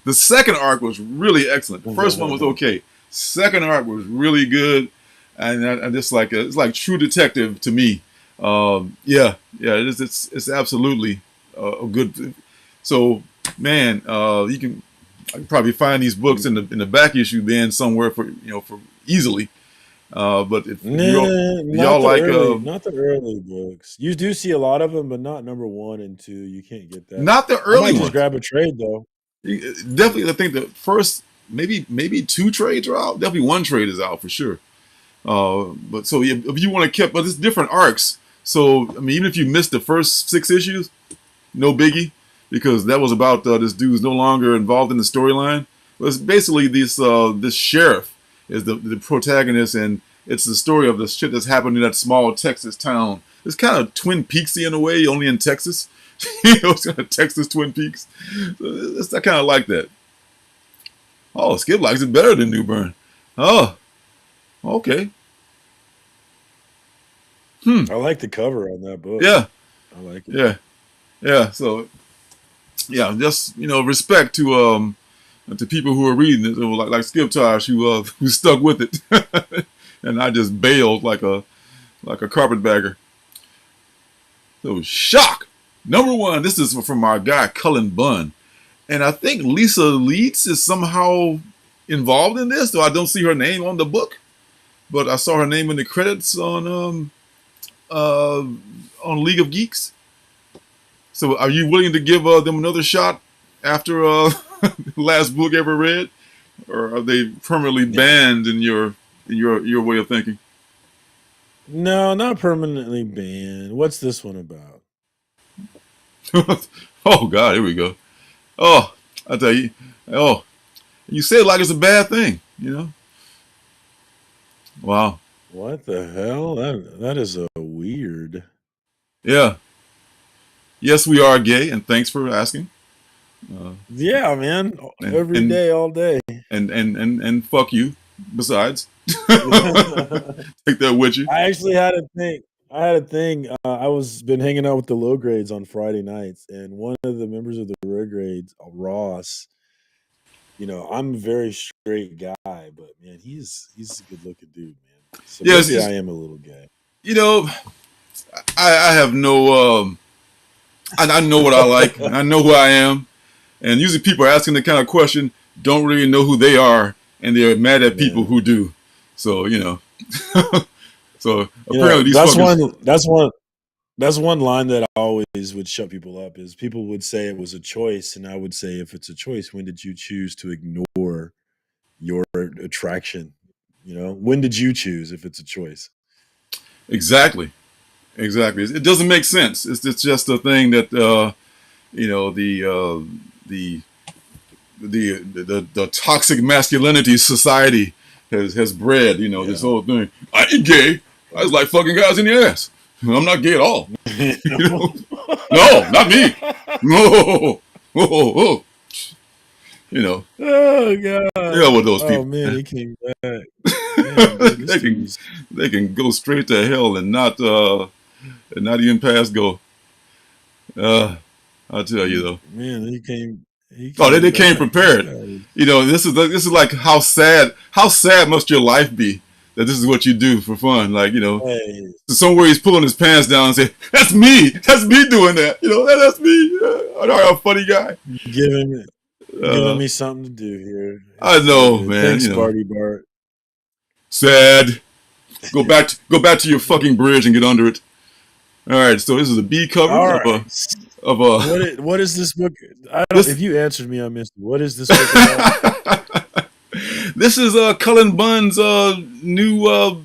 the second arc was really excellent. The first one was okay. Second arc was really good, and I just like it's like True Detective to me. Yeah, it's absolutely a good. So, man, I can probably find these books in the back issue bin somewhere for easily. But if Nah, y'all like not the early books. You do see a lot of them, but not number 1 and 2. You can't get that. not the I early might just ones, grab a trade though. definitely I think the first maybe 2 trades are out. Definitely 1 trade is out for sure. But so yeah, if you want to keep, but it's different arcs. So I mean, even if you missed the first 6 issues, no biggie, because that was about this dude's no longer involved in the storyline. But it's basically this sheriff is the protagonist, and it's the story of the shit that's happened in that small Texas town. It's kind of Twin Peaksy in a way, only in Texas. It's kind of Texas Twin Peaks. So I kind of like that. Oh, Skip likes it better than New Bern. Oh, okay. I like the cover on that book. Yeah, I like it. yeah. So yeah, just respect to people who are reading it, like Skip Tosh, who stuck with it, and I just bailed like a carpetbagger. So shock number 1. This is from our guy Cullen Bunn, and I think Lisa Leeds is somehow involved in this, though I don't see her name on the book, but I saw her name in the credits on League of Geeks. So are you willing to give them another shot after the last book ever read, or are they permanently banned in your way of thinking? No, not permanently banned. What's this one about? Oh God, here we go. Oh, I tell you. Oh, you say it like it's a bad thing. Wow. What the hell? That is a weird. Yeah. Yes, we are gay, and thanks for asking. Yeah, man. And Every and day, all day. and fuck you. Besides, take that with you. I actually had a thing. I had a thing. I was been hanging out with the low grades on Friday nights, and one of the members of the low grades, Ross. I'm a very straight guy, but man, he's a good looking dude, man. So Yes, maybe I am a little gay. you know, I have no. I know what I like. I know who I am. And usually people are asking the kind of question, don't really know who they are, and they're mad at people Yeah. who do. So, so apparently these That's fuckers. one. That's one line that I always would shut people up. Is people would say it was a choice, and I would say, if it's a choice, when did you choose to ignore your attraction? When did you choose if it's a choice? Exactly. Exactly. It doesn't make sense. It's just a thing that, the, the toxic masculinity society has bred, this whole thing. I ain't gay. I just like fucking guys in the ass. I'm not gay at all. No, not me. No. Oh. Oh god. Yeah, with those Oh people. man, he came back. Damn, dude, this they dude can was. they can go straight to hell and not even pass go. I'll tell you though. Man, he came. He Oh, they came came back. This prepared. guy was. This is like how sad must your life be that this is what you do for fun? Like, Hey, so somewhere he's pulling his pants down and say, "That's me doing that." That's me. I'm a funny guy. giving me giving Uh, me something to do here. I It's so know, good. man. Thanks, Barty Bart. Sad. Go back to your fucking bridge and get under it. All right. So this is a B cover All of a right. of a What is this book? I don't. this. If you answered me, I missed it. What is this book about? This is Cullen Bunn's new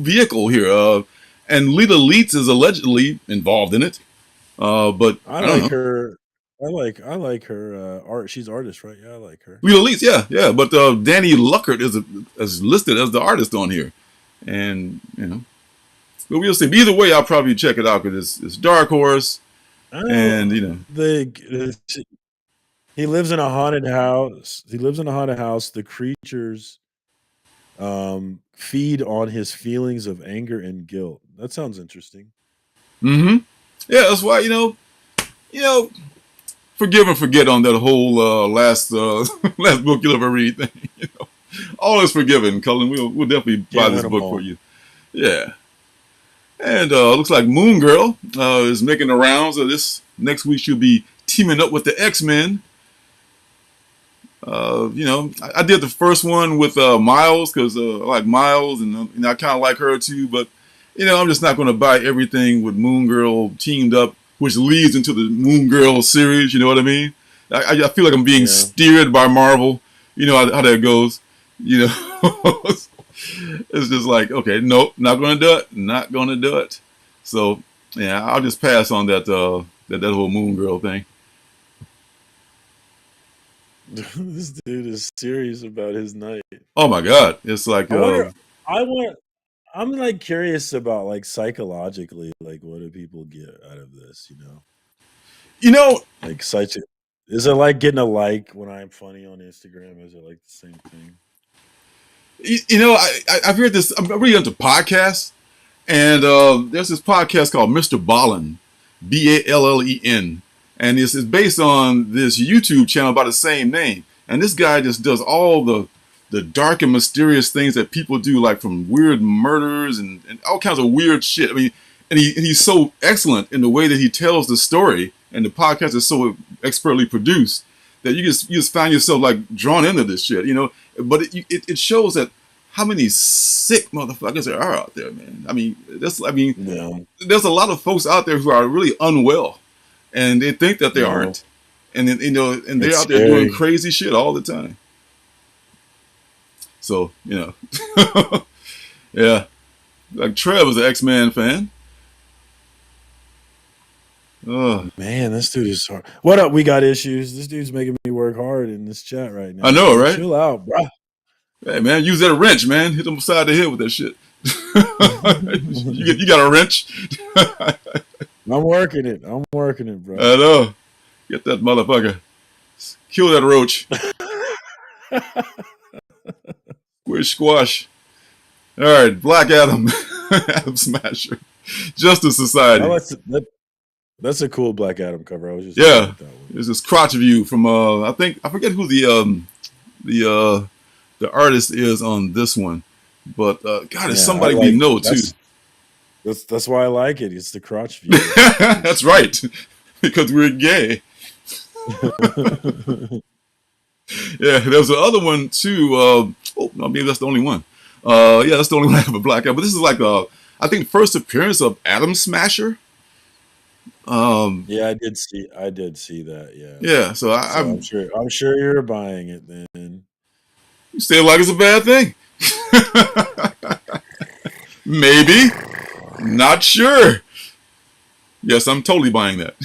vehicle here, and Lita Leeds is allegedly involved in it. But I I don't like know. her. I like her art. She's artist, right? Yeah, I like her. Lita Leeds, yeah. But Danny Luckert is listed as the artist on here, and but we'll see. But either way, I'll probably check it out because it's Dark Horse, I don't and know. He lives in a haunted house. The creatures. feed on his feelings of anger and guilt. That sounds interesting. Mm-hmm. Yeah, that's why you know, forgive and forget on that whole last last book you'll ever read thing. All is forgiven, Cullen. We'll definitely buy Can't this win 'em book for all. you. Yeah. And looks like Moon Girl is making the rounds. This next week she'll be teaming up with the X-Men. I did the first one with Miles because I like Miles, and I kind of like her too. But I'm just not going to buy everything with Moon Girl teamed up, which leads into the Moon Girl series. You know what I mean? I feel like I'm being Yeah. steered by Marvel. You know how that goes. You know, it's just like, okay, nope, not going to do it. Not going to do it. So yeah, I'll just pass on that that whole Moon Girl thing. This dude is serious about his night. Oh my God, it's like I wonder. I want. I'm like curious about like psychologically, like what do people get out of this? you know, Like such. Is it like getting a like when I'm funny on Instagram? Is it like the same thing? I've heard this. I'm really into podcasts, and there's this podcast called Mr. Ballin, Ballen, and it's based on this YouTube channel by the same name. And this guy just does all the dark and mysterious things that people do, like from weird murders and all kinds of weird shit. I mean, and he's so excellent in the way that he tells the story, and the podcast is so expertly produced that you just find yourself like drawn into this shit, But it shows that how many sick motherfuckers there are out there, man. I mean, Yeah. there's a lot of folks out there who are really unwell, and they think that they No. aren't, and then and they're It's out there doing scary. crazy shit all the time. So yeah, like Trev is an X-Men fan. Ugh. Man, this dude is hard. What up? We got issues. This dude's making me work hard in this chat right now. I know, right? Chill out, bro. Hey, man, use that wrench, man. Hit them upside the head with that shit. you got a wrench? I'm working it, bro. I know. Get that motherfucker. Kill that roach. Squish squash. All right, Black Adam. Adam Smasher. Justice Society. That's a cool Black Adam cover. I was just Yeah. that one. There's this crotch view from I forget who the artist is on this one, but God, it's somebody we know too. That's why I like it. It's the crotch view. That's right, because we're gay. Yeah, there's the other one too. Oh, no, maybe that's the only one. Yeah, that's the only one I have a Black Adam. But this is like I think first appearance of Adam Smasher. Yeah, I did see that. Yeah. Yeah, so I'm sure you're buying it then. You say it like it's a bad thing. Maybe. Not sure. Yes, I'm totally buying that.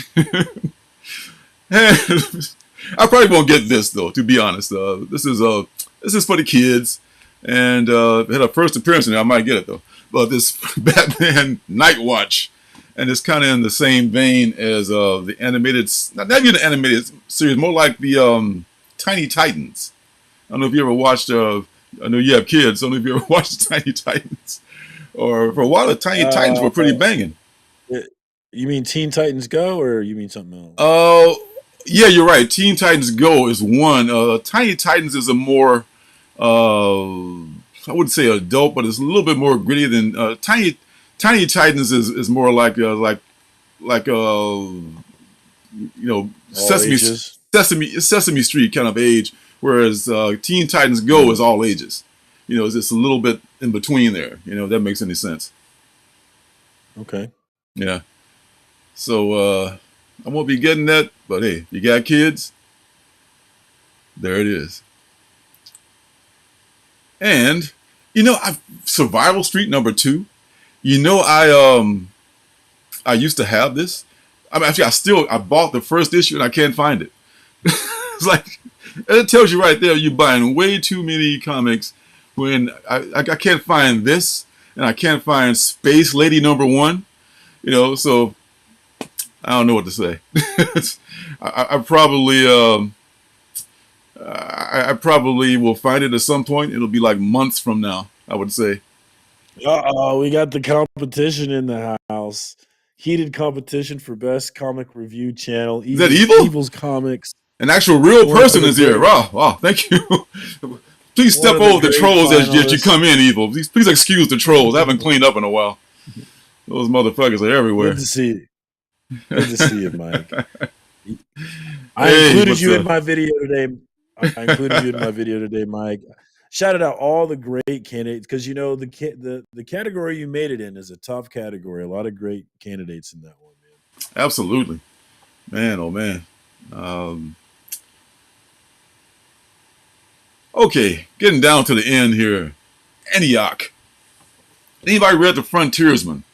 I probably won't get this though, to be honest. This is for the kids, and it had a first appearance in it. I might get it though. But this Batman Night Watch, and it's kind of in the same vein as the animated, not even the animated series, more like the Tiny Titans. I don't know if you ever watched. I know you have kids. I don't know if you ever watched Tiny Titans, or for a while the Tiny Titans were pretty banging. You mean Teen Titans Go, or you mean something else? Oh, yeah, you're right. Teen Titans Go is one. Tiny Titans is a more, I wouldn't say adult, but it's a little bit more gritty than Tiny Titans is more like Sesame Street kind of age, whereas Teen Titans Go is all ages. It's just a little bit in between there. If that makes any sense. Okay. Yeah. So I won't be getting that, but hey, you got kids? There it is. And Survival Street #2. I used to have this. I mean, actually, I bought the first issue and I can't find it. It's like, it tells you right there, you're buying way too many comics when I can't find this, and I can't find Space Lady #1. So I don't know what to say. I probably I probably will find it at some point. It'll be like months from now, I would say. Uh-oh, we got the competition in the house. Heated competition for best comic review channel. Is that evil? Evil's Comics. An actual real One of person the is here. great, Wow, wow, thank you. Please one step of the over the great trolls as you finalists. come in, Evil. Please excuse the trolls. I haven't cleaned up in a while. Those motherfuckers are everywhere. Good to see you. Good to see you, Mike. I Hey, included what's you in up? my video today. I included you in my video today, Mike. Shouted out all the great candidates because you know the category you made it in is a tough category. A lot of great candidates in that one, man. Absolutely. Man, oh man. Um, okay, getting down to the end here. Antioch. Anybody read The Frontiersman?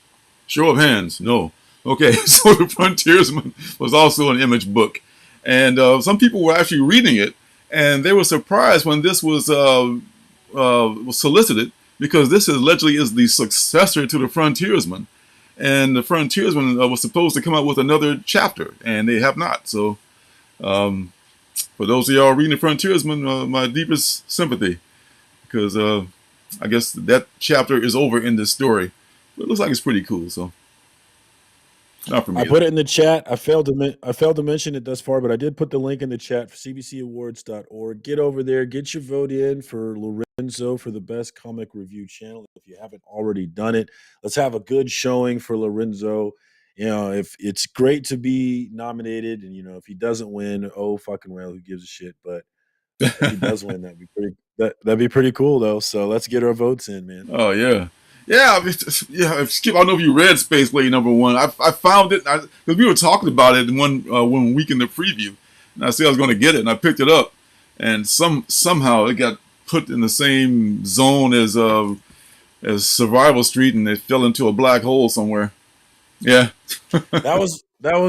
Show of hands. No. Okay, so The Frontiersman was also an Image book. And some people were actually reading it, and they were surprised when this was solicited, because this allegedly is the successor to The Frontiersman. And The Frontiersman was supposed to come out with another chapter, and they have not. So um, for those of y'all reading The Frontiersman, my deepest sympathy, because I guess that chapter is over in this story. But it looks like it's pretty cool, so not for me I though. put it in the chat. I failed to mention it thus far, but I did put the link in the chat for cbcawards.org. Get over there, get your vote in for Lorenzo for the best comic review channel. If you haven't already done it, let's have a good showing for Lorenzo. You know, if it's great to be nominated, and you know, if he doesn't win, oh fucking well, who gives a shit? But if he does win, that'd be pretty cool though. So let's get our votes in, man. Oh yeah, yeah, yeah. Skip, I don't know if you read Space Blade #1. I found it because we were talking about it in one week in the preview, and I said I was going to get it, and I picked it up, and somehow it got put in the same zone as Survival Street, and it fell into a black hole somewhere. Yeah. That was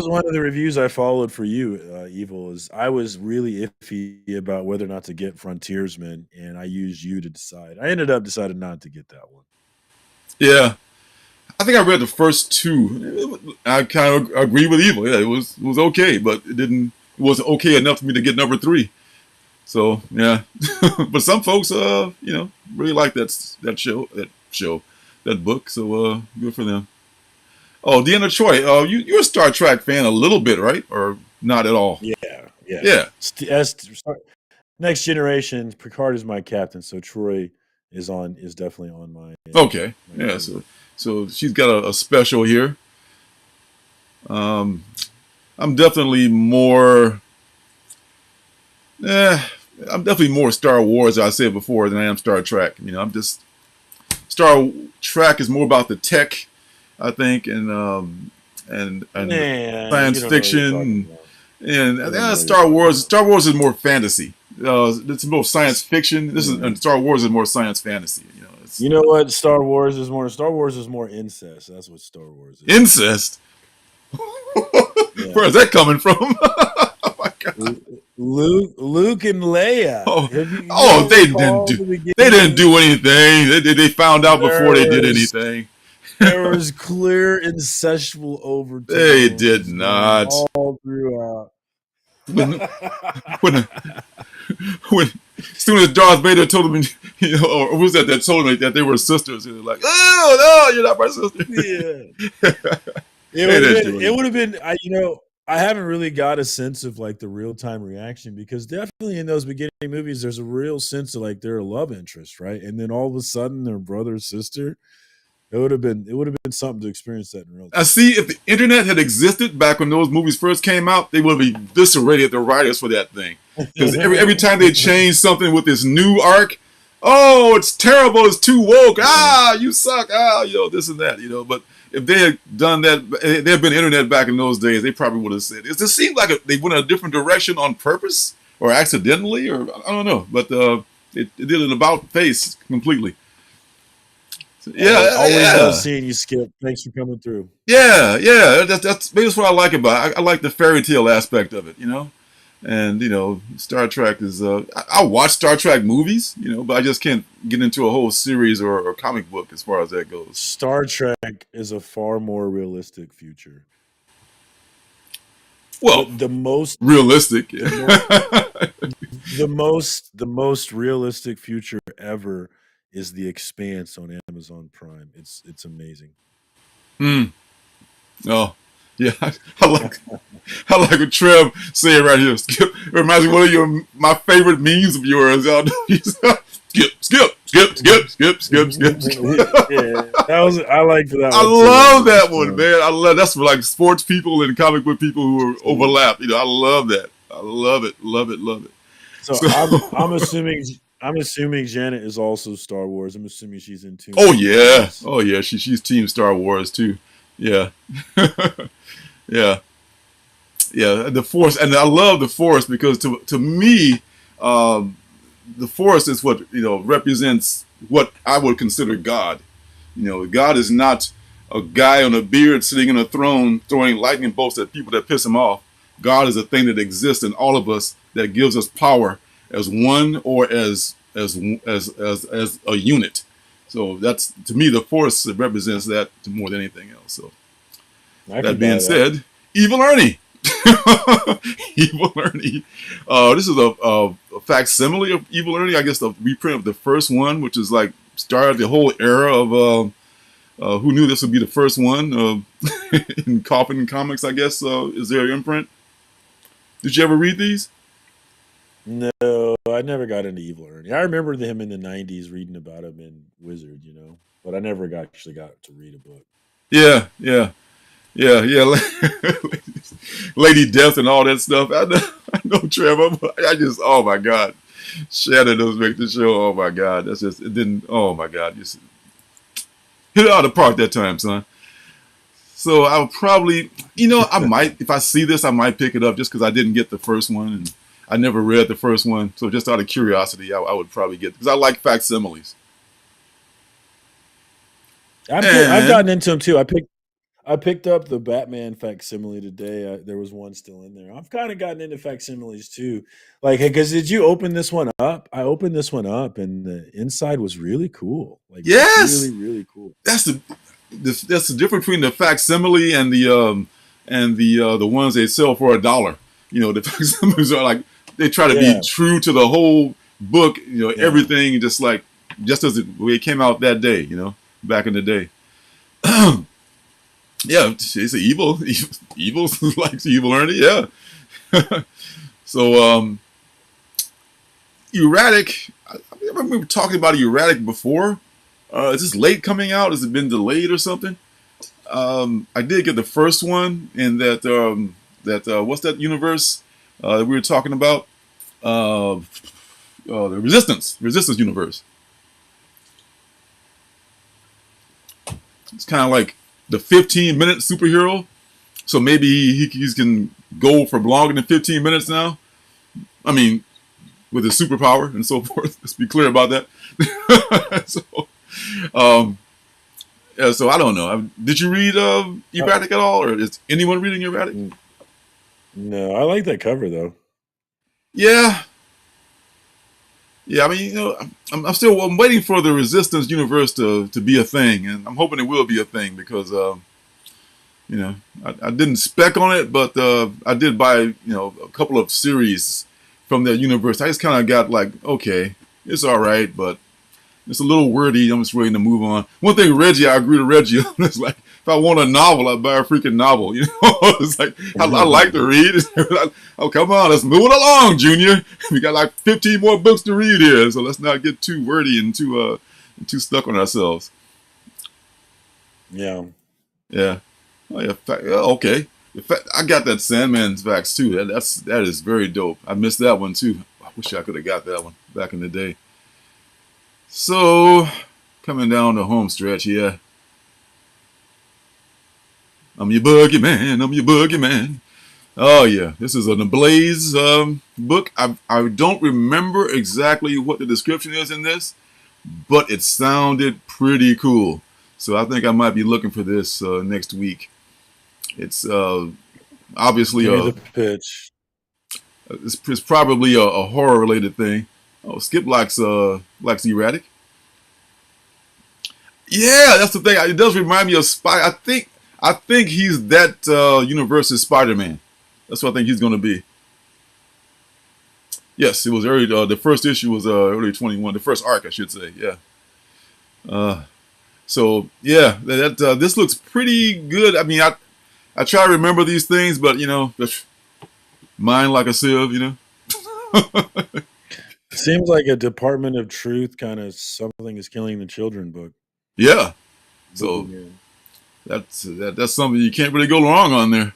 one of the reviews I followed for you, Evil. Is I was really iffy about whether or not to get Frontiersman, and I used you to decide. I ended up deciding not to get that one. Yeah, I think I read the first two. I kind of agree with Evil. Yeah, it was okay, but it wasn't okay enough for me to get #3. So yeah, but some folks, really like that book. So good for them. Oh, Deanna Troy, you're a Star Trek fan a little bit, right? Or not at all? Yeah, yeah. Yeah. Next Generation, Picard is my captain, so Troy is definitely on my. Okay. My Yeah. So she's got a special here. I'm definitely more. I'm definitely more Star Wars, as I said before, than I am Star Trek. You know, Star Trek is more about the tech, I think, and science fiction, and Star Wars. Star Wars is more fantasy. It's more science fiction. And Star Wars is more science fantasy. You know what? Star Wars is more. Star Wars is more incest. That's what Star Wars is. Incest. Yeah. Where is that coming from? Oh my God. Luke and Leia. They didn't do anything. They found out before they did anything. There was clear incestual overtones. They did not. All throughout. When as soon as Darth Vader told them, or who was that told them that they were sisters, they were like, "Oh no, you're not my sister." Yeah. It would have been. I haven't really got a sense of like the real time reaction, because definitely in those beginning movies, there's a real sense of like they're a love interest, right? And then all of a sudden, they're brother or sister. It would have been something to experience that in real time. I see. If the internet had existed back when those movies first came out, they would have eviscerated the writers for that thing. Because every time they change something with this new arc, oh, it's terrible, it's too woke. You suck. This and that. But if they had done that, there had been internet back in those days, they probably would have said, "It just seemed like they went a different direction on purpose or accidentally, or I don't know." But it did an about face completely. Always love seeing you, Skip. Thanks for coming through. Yeah. That's what I like about it. I like the fairy tale aspect of it, And Star Trek is. I watch Star Trek movies, but I just can't get into a whole series or comic book as far as that goes. Star Trek is a far more realistic future. Well, But the most realistic. the most the most realistic future ever is The Expanse on Amazon Prime. It's amazing. Hmm. Oh, yeah. I like I like what Trev said right here. Skip. It reminds me of one of my favorite memes of yours. Y'all know. Skip, skip, skip, skip, skip, skip, skip, skip. Yeah, that was I liked that I one too. love That that was one, fun. man. I love that's for like sports people and comic book people who are overlap. You know, I love that. I love it, love it, love it. So So, I'm assuming Janet is also Star Wars. I'm assuming she's in tune oh with the yeah, Force. oh yeah. She's Team Star Wars too. Yeah, yeah, yeah. The Force, and I love the Force because to me, um, the Force is what represents what I would consider God. God is not a guy on a beard sitting on a throne throwing lightning bolts at people that piss him off. God is a thing that exists in all of us that gives us power as one or as a unit. So that's to me the force represents that more than anything else. So I that can being buy that. said, Evil Ernie. Evil Ernie. This is a facsimile of Evil Ernie. I guess the reprint of the first one, which is like started the whole era of who knew this would be the first one in Coffin Comics, I guess, is their imprint. Did you ever read these? No, I never got into Evil Ernie. I remember him in the '90s reading about him in Wizard, but I never actually got to read a book. Yeah, yeah, yeah, yeah. Lady Death and all that stuff. I know Trevor. I just, oh my God. Shannon does make the show. Oh my God. That's just, it didn't, oh my God. Just hit it out of the park that time, son. So I'll probably, I might, if I see this, I might pick it up just because I didn't get the first one and I never read the first one. So just out of curiosity, I would probably get, because I like facsimiles. I've And gotten into him too. I picked up the Batman facsimile today. There was one still in there. I've kind of gotten into facsimiles too. Like, hey, because did you open this one up? I opened this one up, and the inside was really cool. Like, really, yes, really cool. that's that's the difference between the facsimile and the ones they sell for $1. The facsimiles are like they try to be Yeah, true to the whole book. yeah. Everything just as the way it came out that day. Back in the day. Yeah, it's an evil likes Evil Ernie. Yeah. So Euratic. I remember we were talking about Euratic before. Is this late coming out? Has it been delayed or something? I did get the first one in that what's that universe that we were talking about? The Resistance universe. It's kind of like the 15-minute superhero. So maybe he can go for longer than 15 minutes now. I mean, with his superpower and so forth. Let's be clear about that. So, um, yeah, so I don't know. Did you read Uh, Euratic at all, or is anyone reading Euratic? n- no, I like that cover though. Yeah, yeah. I mean, I'm waiting for the Resistance universe to be a thing, and I'm hoping it will be a thing because you know, I didn't spec on it, but I did buy a couple of series from that universe. I just kind of got like, okay, it's all right, but it's a little wordy. I'm just ready to move on. One thing, Reggie, I agree to Reggie. It's like if I want a novel, I buy a freaking novel. It's like I like to read. Oh, come on, let's move it along, Junior. We got like 15 more books to read here, so let's not get too wordy and too stuck on ourselves. Yeah. Yeah. Oh yeah. Okay. In fact, I got that Sandman's Vax too. That is very dope. I missed that one too. I wish I could have got that one back in the day. So, coming down the home stretch here. I'm your boogeyman. I'm your boogeyman. Oh yeah, this is an Ablaze book. I don't remember exactly what the description is in this, but it sounded pretty cool. So I think I might be looking for this next week. It's obviously Give me the pitch. it's probably a horror related thing. Oh, Skip likes Euratic. Yeah, that's the thing. It does remind me of Spy. I think he's that universe's Spider-Man. That's what I think he's going to be. Yes, it was early. The first issue was early 21. The first arc, I should say. Yeah. So yeah, this looks pretty good. I mean, I try to remember these things, but mind like a sieve, Seems like a Department of Truth kind of something is killing the children book. Yeah. So that's something you can't really go wrong on there.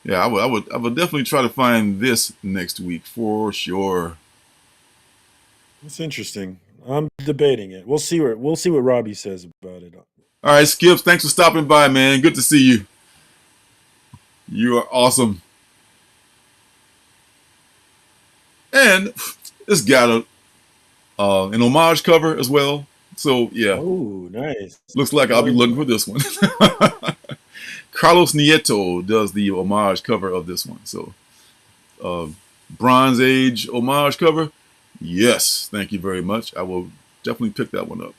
Yeah, I would definitely try to find this next week for sure. It's interesting. I'm debating it. We'll see what Robbie says about it. All right, Skips, thanks for stopping by, man. Good to see you. You are awesome. And it's got an homage cover as well. So yeah. Oh, nice. Looks like I'll be looking for this one. Carlos Nieto does the homage cover of this one. So Bronze Age homage cover. Yes, thank you very much. I will definitely pick that one up.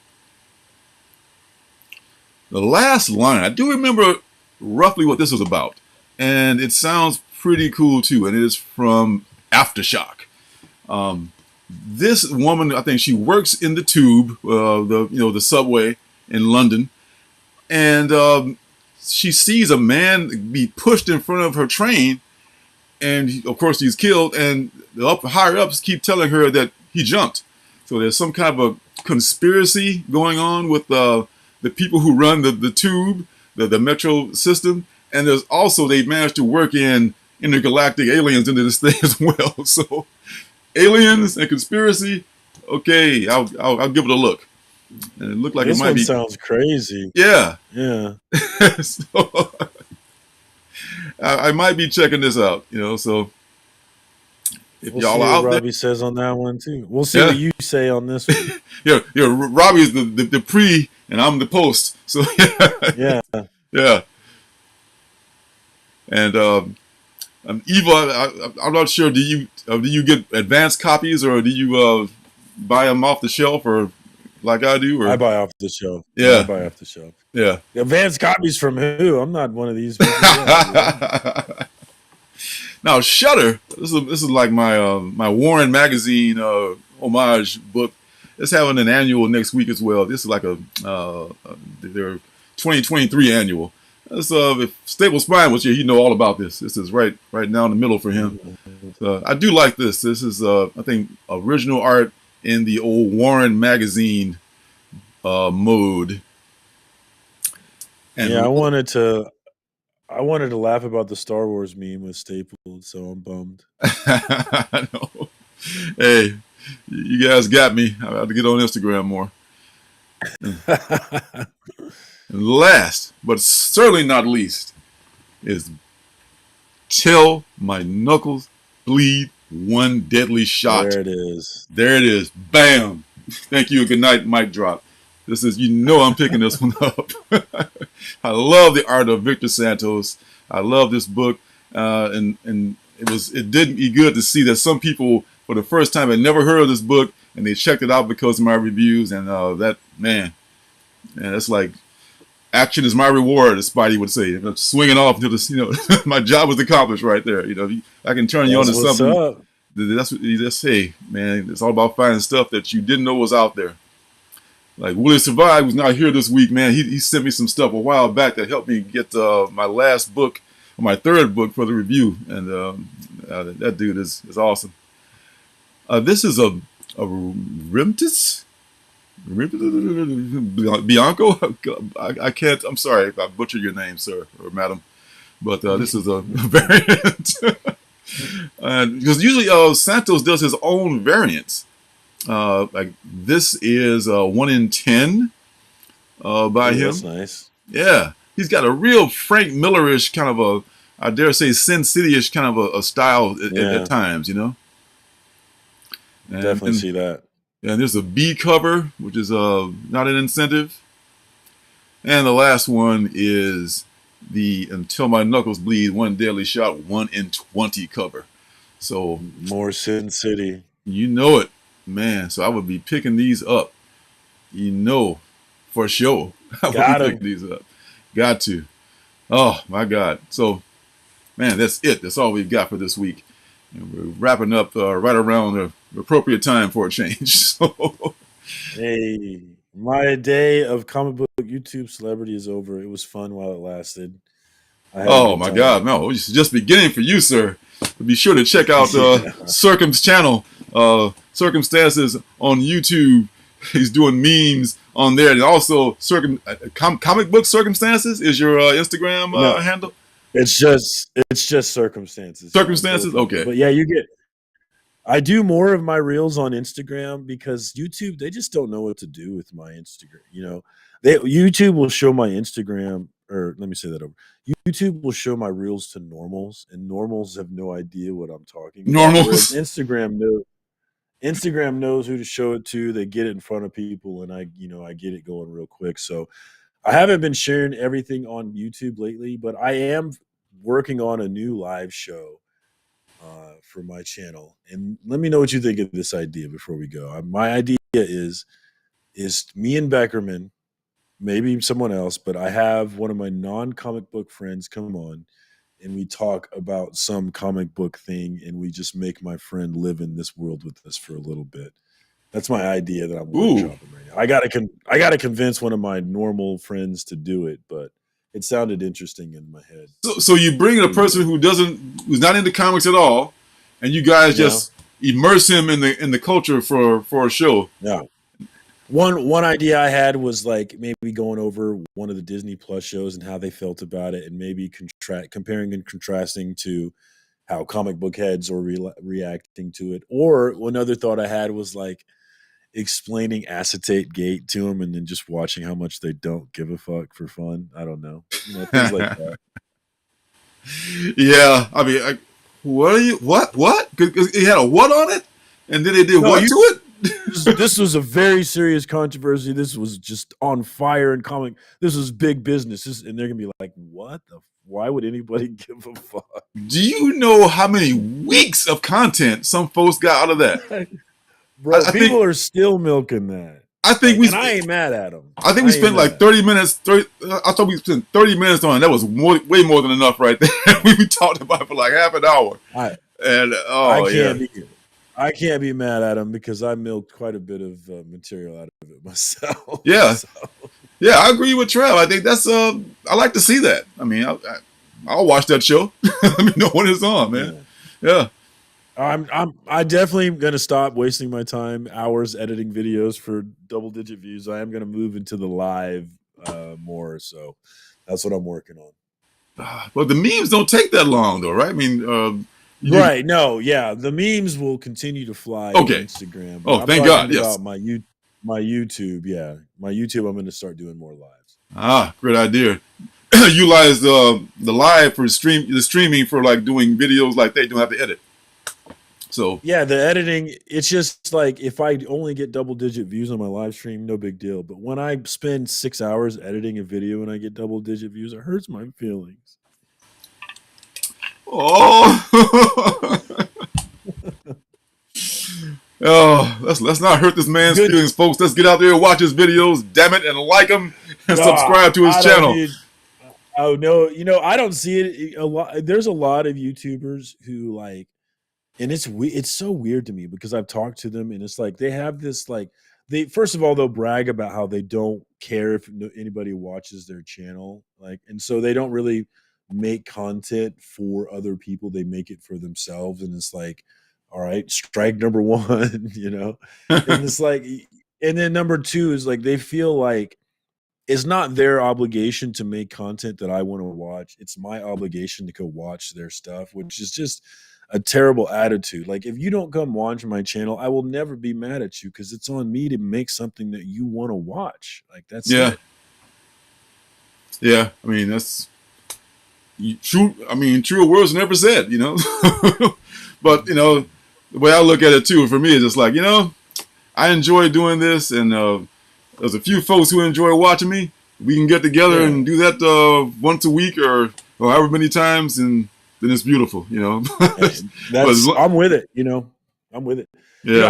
The last line, I do remember roughly what this was about. And it sounds pretty cool too. And it is from Aftershock. This woman, I think she works in the tube, the subway in London. And she sees a man be pushed in front of her train. And of course he's killed. And the higher ups keep telling her that he jumped. So there's some kind of a conspiracy going on with the people who run the tube, the metro system. And there's also, they managed to work in intergalactic aliens into this thing as well. So aliens and conspiracy. Okay, I'll give it a look. And it looked like this it might be. Sounds crazy. Yeah. Yeah. So I might be checking this out, So if we'll y'all see are out what Robbie there, says on that one too. We'll see what you say on this one. yeah. Robbie's the pre, and I'm the post. So yeah. Yeah. And Eva, I'm not sure. Do you get advanced copies, or do you buy them off the shelf, or like I do? Or? I buy off the shelf. Yeah, I buy off the shelf. Yeah. Advanced copies from who? I'm not one of these people. Now Shudder, this is like my Warren magazine homage book. It's having an annual next week as well. This is like their 2023 annual. If Stable Spine was here, he'd know all about this. This is right now in the middle for him. I do like this. This is I think original art in the old Warren magazine mode. And yeah, I wanted to laugh about the Star Wars meme with Staples, so I'm bummed. I know. Hey, you guys got me. I have to get on Instagram more. And last, but certainly not least, is Till My Knuckles Bleed One Deadly Shot. There it is. There it is. Bam. Thank you. Good night, mic drop. This is, I'm picking this one up. I love the art of Victor Santos. I love this book. And it did me good to see that some people, for the first time, had never heard of this book, and they checked it out because of my reviews. And that's like, action is my reward, as Spidey would say. I'm swinging off until this, my job was accomplished right there. I can turn you on to something. Up. That's what you just say, man. It's all about finding stuff that you didn't know was out there. Like Willie Survive was not here this week, man. He sent me some stuff a while back that helped me get my last book, or my third book for the review, and that dude is awesome. This is a Rimtis. Bianco, I can't. I'm sorry if I butchered your name, sir or madam, but this is a variant. Because usually Santos does his own variants. Like this is 1 in 10 by him. That's nice. Yeah, he's got a real Frank Miller-ish kind of I dare say Sin City-ish kind of a style at times, And, definitely see that. And there's a B cover, which is not an incentive. And the last one is the Until My Knuckles Bleed One Deadly Shot 1 in 20 cover. So more Sin City. You know it, man. So I would be picking these up. For sure. I would be picking these up. Got to. Oh my God. So man, that's it. That's all we've got for this week. And we're wrapping up right around the appropriate time for a change. So, Hey, my day of comic book YouTube celebrity is over. It was fun while it lasted. I had a oh good my time. God, no, it's just beginning for you, sir. Be sure to check out Yeah. Surcam's channel, Circumstances on YouTube. He's doing memes on there, and also comic book circumstances is your Instagram No, handle. it's just circumstances. Yeah, Circumstances, both of them. okay. But yeah, you get. I do more of my reels on Instagram because YouTube, they just don't know what to do with my Instagram. YouTube will show my Instagram, or let me say that over. YouTube will show my reels to normals, and normals have no idea what I'm talking about. Whereas Normals. Instagram knows who to show it to. They get it in front of people, and I get it going real quick. So I haven't been sharing everything on YouTube lately, but I am working on a new live show for my channel. And let me know what you think of this idea before we go. My idea is me and Beckerman, maybe someone else, but I have one of my non-comic book friends come on, and we talk about some comic book thing, and we just make my friend live in this world with us for a little bit. That's my idea that I'm Ooh. workshopping right now. I gotta convince one of my normal friends to do it, but it sounded interesting in my head. So you bring in a person who's not into comics at all, and you guys Yeah. just immerse him in the culture for a show. Yeah. One idea I had was like maybe going over one of the Disney Plus shows and how they felt about it, and maybe comparing and contrasting to how comic book heads are reacting to it. Or another thought I had was like explaining acetate gate to them, and then just watching how much they don't give a fuck for fun. I don't know, things like that. Yeah, I mean, what are you? What? Because he had a what on it, and then they did No, what to it? this was a very serious controversy. This was just on fire in comic. This was big business. And they're gonna be like, "What the? Why would anybody give a fuck?" Do you know how many weeks of content some folks got out of that? Bro, I people think are still milking that. I think we And I ain't mad at them. I think we spent like 30 minutes. I thought we spent 30 minutes on it. That was way more than enough right there. We talked about it for like half an hour. And I can't be mad at them because I milked quite a bit of material out of it myself. Yeah. So. Yeah, I agree with Trev. I think that's I like to see that. I mean, I'll watch that show. Let me know when it's on, man. Yeah. I definitely gonna stop wasting my time hours editing videos for double-digit views. I am gonna move into the live more, so that's what I'm working on. But the memes don't take that long, though, right? I mean, right? No, yeah, the memes will continue to fly on Instagram. Oh, thank God! Yes. About my YouTube, yeah, my YouTube. I'm going to start doing more lives. Ah, great idea. Utilize the live for the streaming for like doing videos like that. You don't have to edit. So yeah, the editing, it's just like if I only get double-digit views on my live stream, no big deal. But when I spend 6 hours editing a video and I get double-digit views, it hurts my feelings. Oh, oh, let's not hurt this man's feelings, folks. Let's get out there and watch his videos, damn it, and like him and subscribe to his channel. Oh no, I don't see it a lot. There's a lot of YouTubers who like. And it's so weird to me because I've talked to them and it's like they have this like first of all they'll brag about how they don't care if anybody watches their channel, like, and so they don't really make content for other people. They make it for themselves, and it's like, all right, strike number one, and it's like, and then number two is like they feel like it's not their obligation to make content that I want to watch. It's my obligation to go watch their stuff, which is just a terrible attitude. Like, if you don't come watch my channel, I will never be mad at you because it's on me to make something that you want to watch. Like, that's it. Yeah, I mean, that's true. I mean, truer words never said, But, the way I look at it, too, for me, it's just like, I enjoy doing this, and there's a few folks who enjoy watching me. We can get together and do that once a week or however many times, and then it's beautiful, I'm with it, I'm with it. Yeah.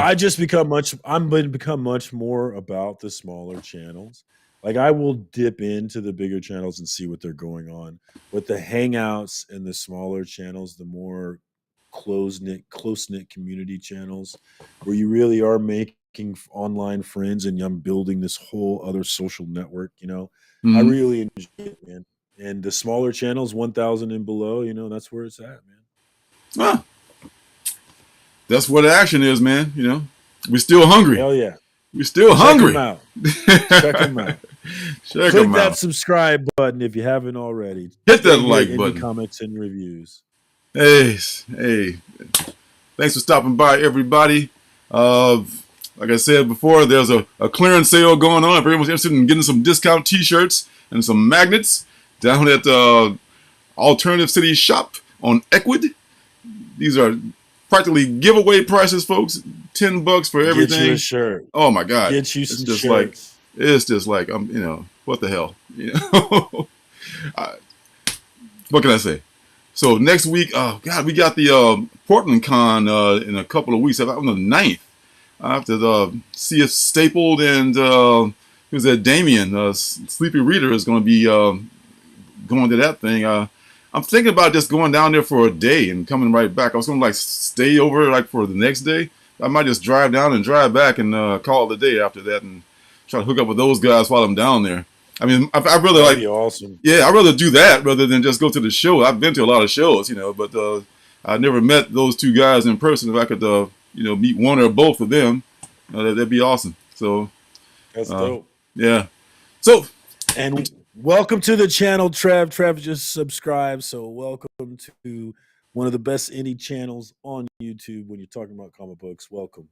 I'm become much more about the smaller channels. Like I will dip into the bigger channels and see what they're going on. But the hangouts and the smaller channels, the more close knit community channels, where you really are making online friends and I'm building this whole other social network. I Hmm. really enjoy it, man. And the smaller channels, 1,000 and below, that's where it's at, man. Ah, that's where the action is, man. We're still hungry. Hell yeah. We're still Check them hungry. out. Check them out. Check Click them that out. subscribe button if you haven't already. Hit that Stay here, like indie button. comics and reviews. Hey, thanks for stopping by, everybody. Like I said before, there's a clearance sale going on. If everyone's interested in getting some discount T-shirts and some magnets down at Alternative City Shop on Equid. These are practically giveaway prices, folks. $10 for everything. Get you a shirt. Oh my God! Get you It's some just shirts. it's just like what the hell, what can I say? So next week, oh God, we got the Portland Con in a couple of weeks. On the 9th. I have to see if Stapled and who's that? Damien, Sleepy Reader, is going to be going to that thing. I'm thinking about just going down there for a day and coming right back. I was going to stay over for the next day. I might just drive down and drive back and call it a day after that and try to hook up with those guys while I'm down there. I mean, I really That'd be awesome. Yeah, I'd rather do that rather than just go to the show. I've been to a lot of shows, but I never met those two guys in person. If I could, meet one or both of them, that'd be awesome. So that's dope. Yeah. So, and welcome to the channel, Trev. Trev just subscribed, so welcome to one of the best indie channels on YouTube when you're talking about comic books. Welcome.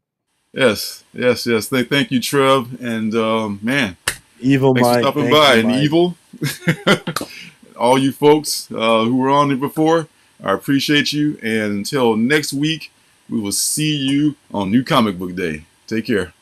Yes. Thank you, Trev, and man. Evil Thanks Mike. for stopping by, and Evil. All you folks who were on there before, I appreciate you. And until next week, we will see you on New Comic Book Day. Take care.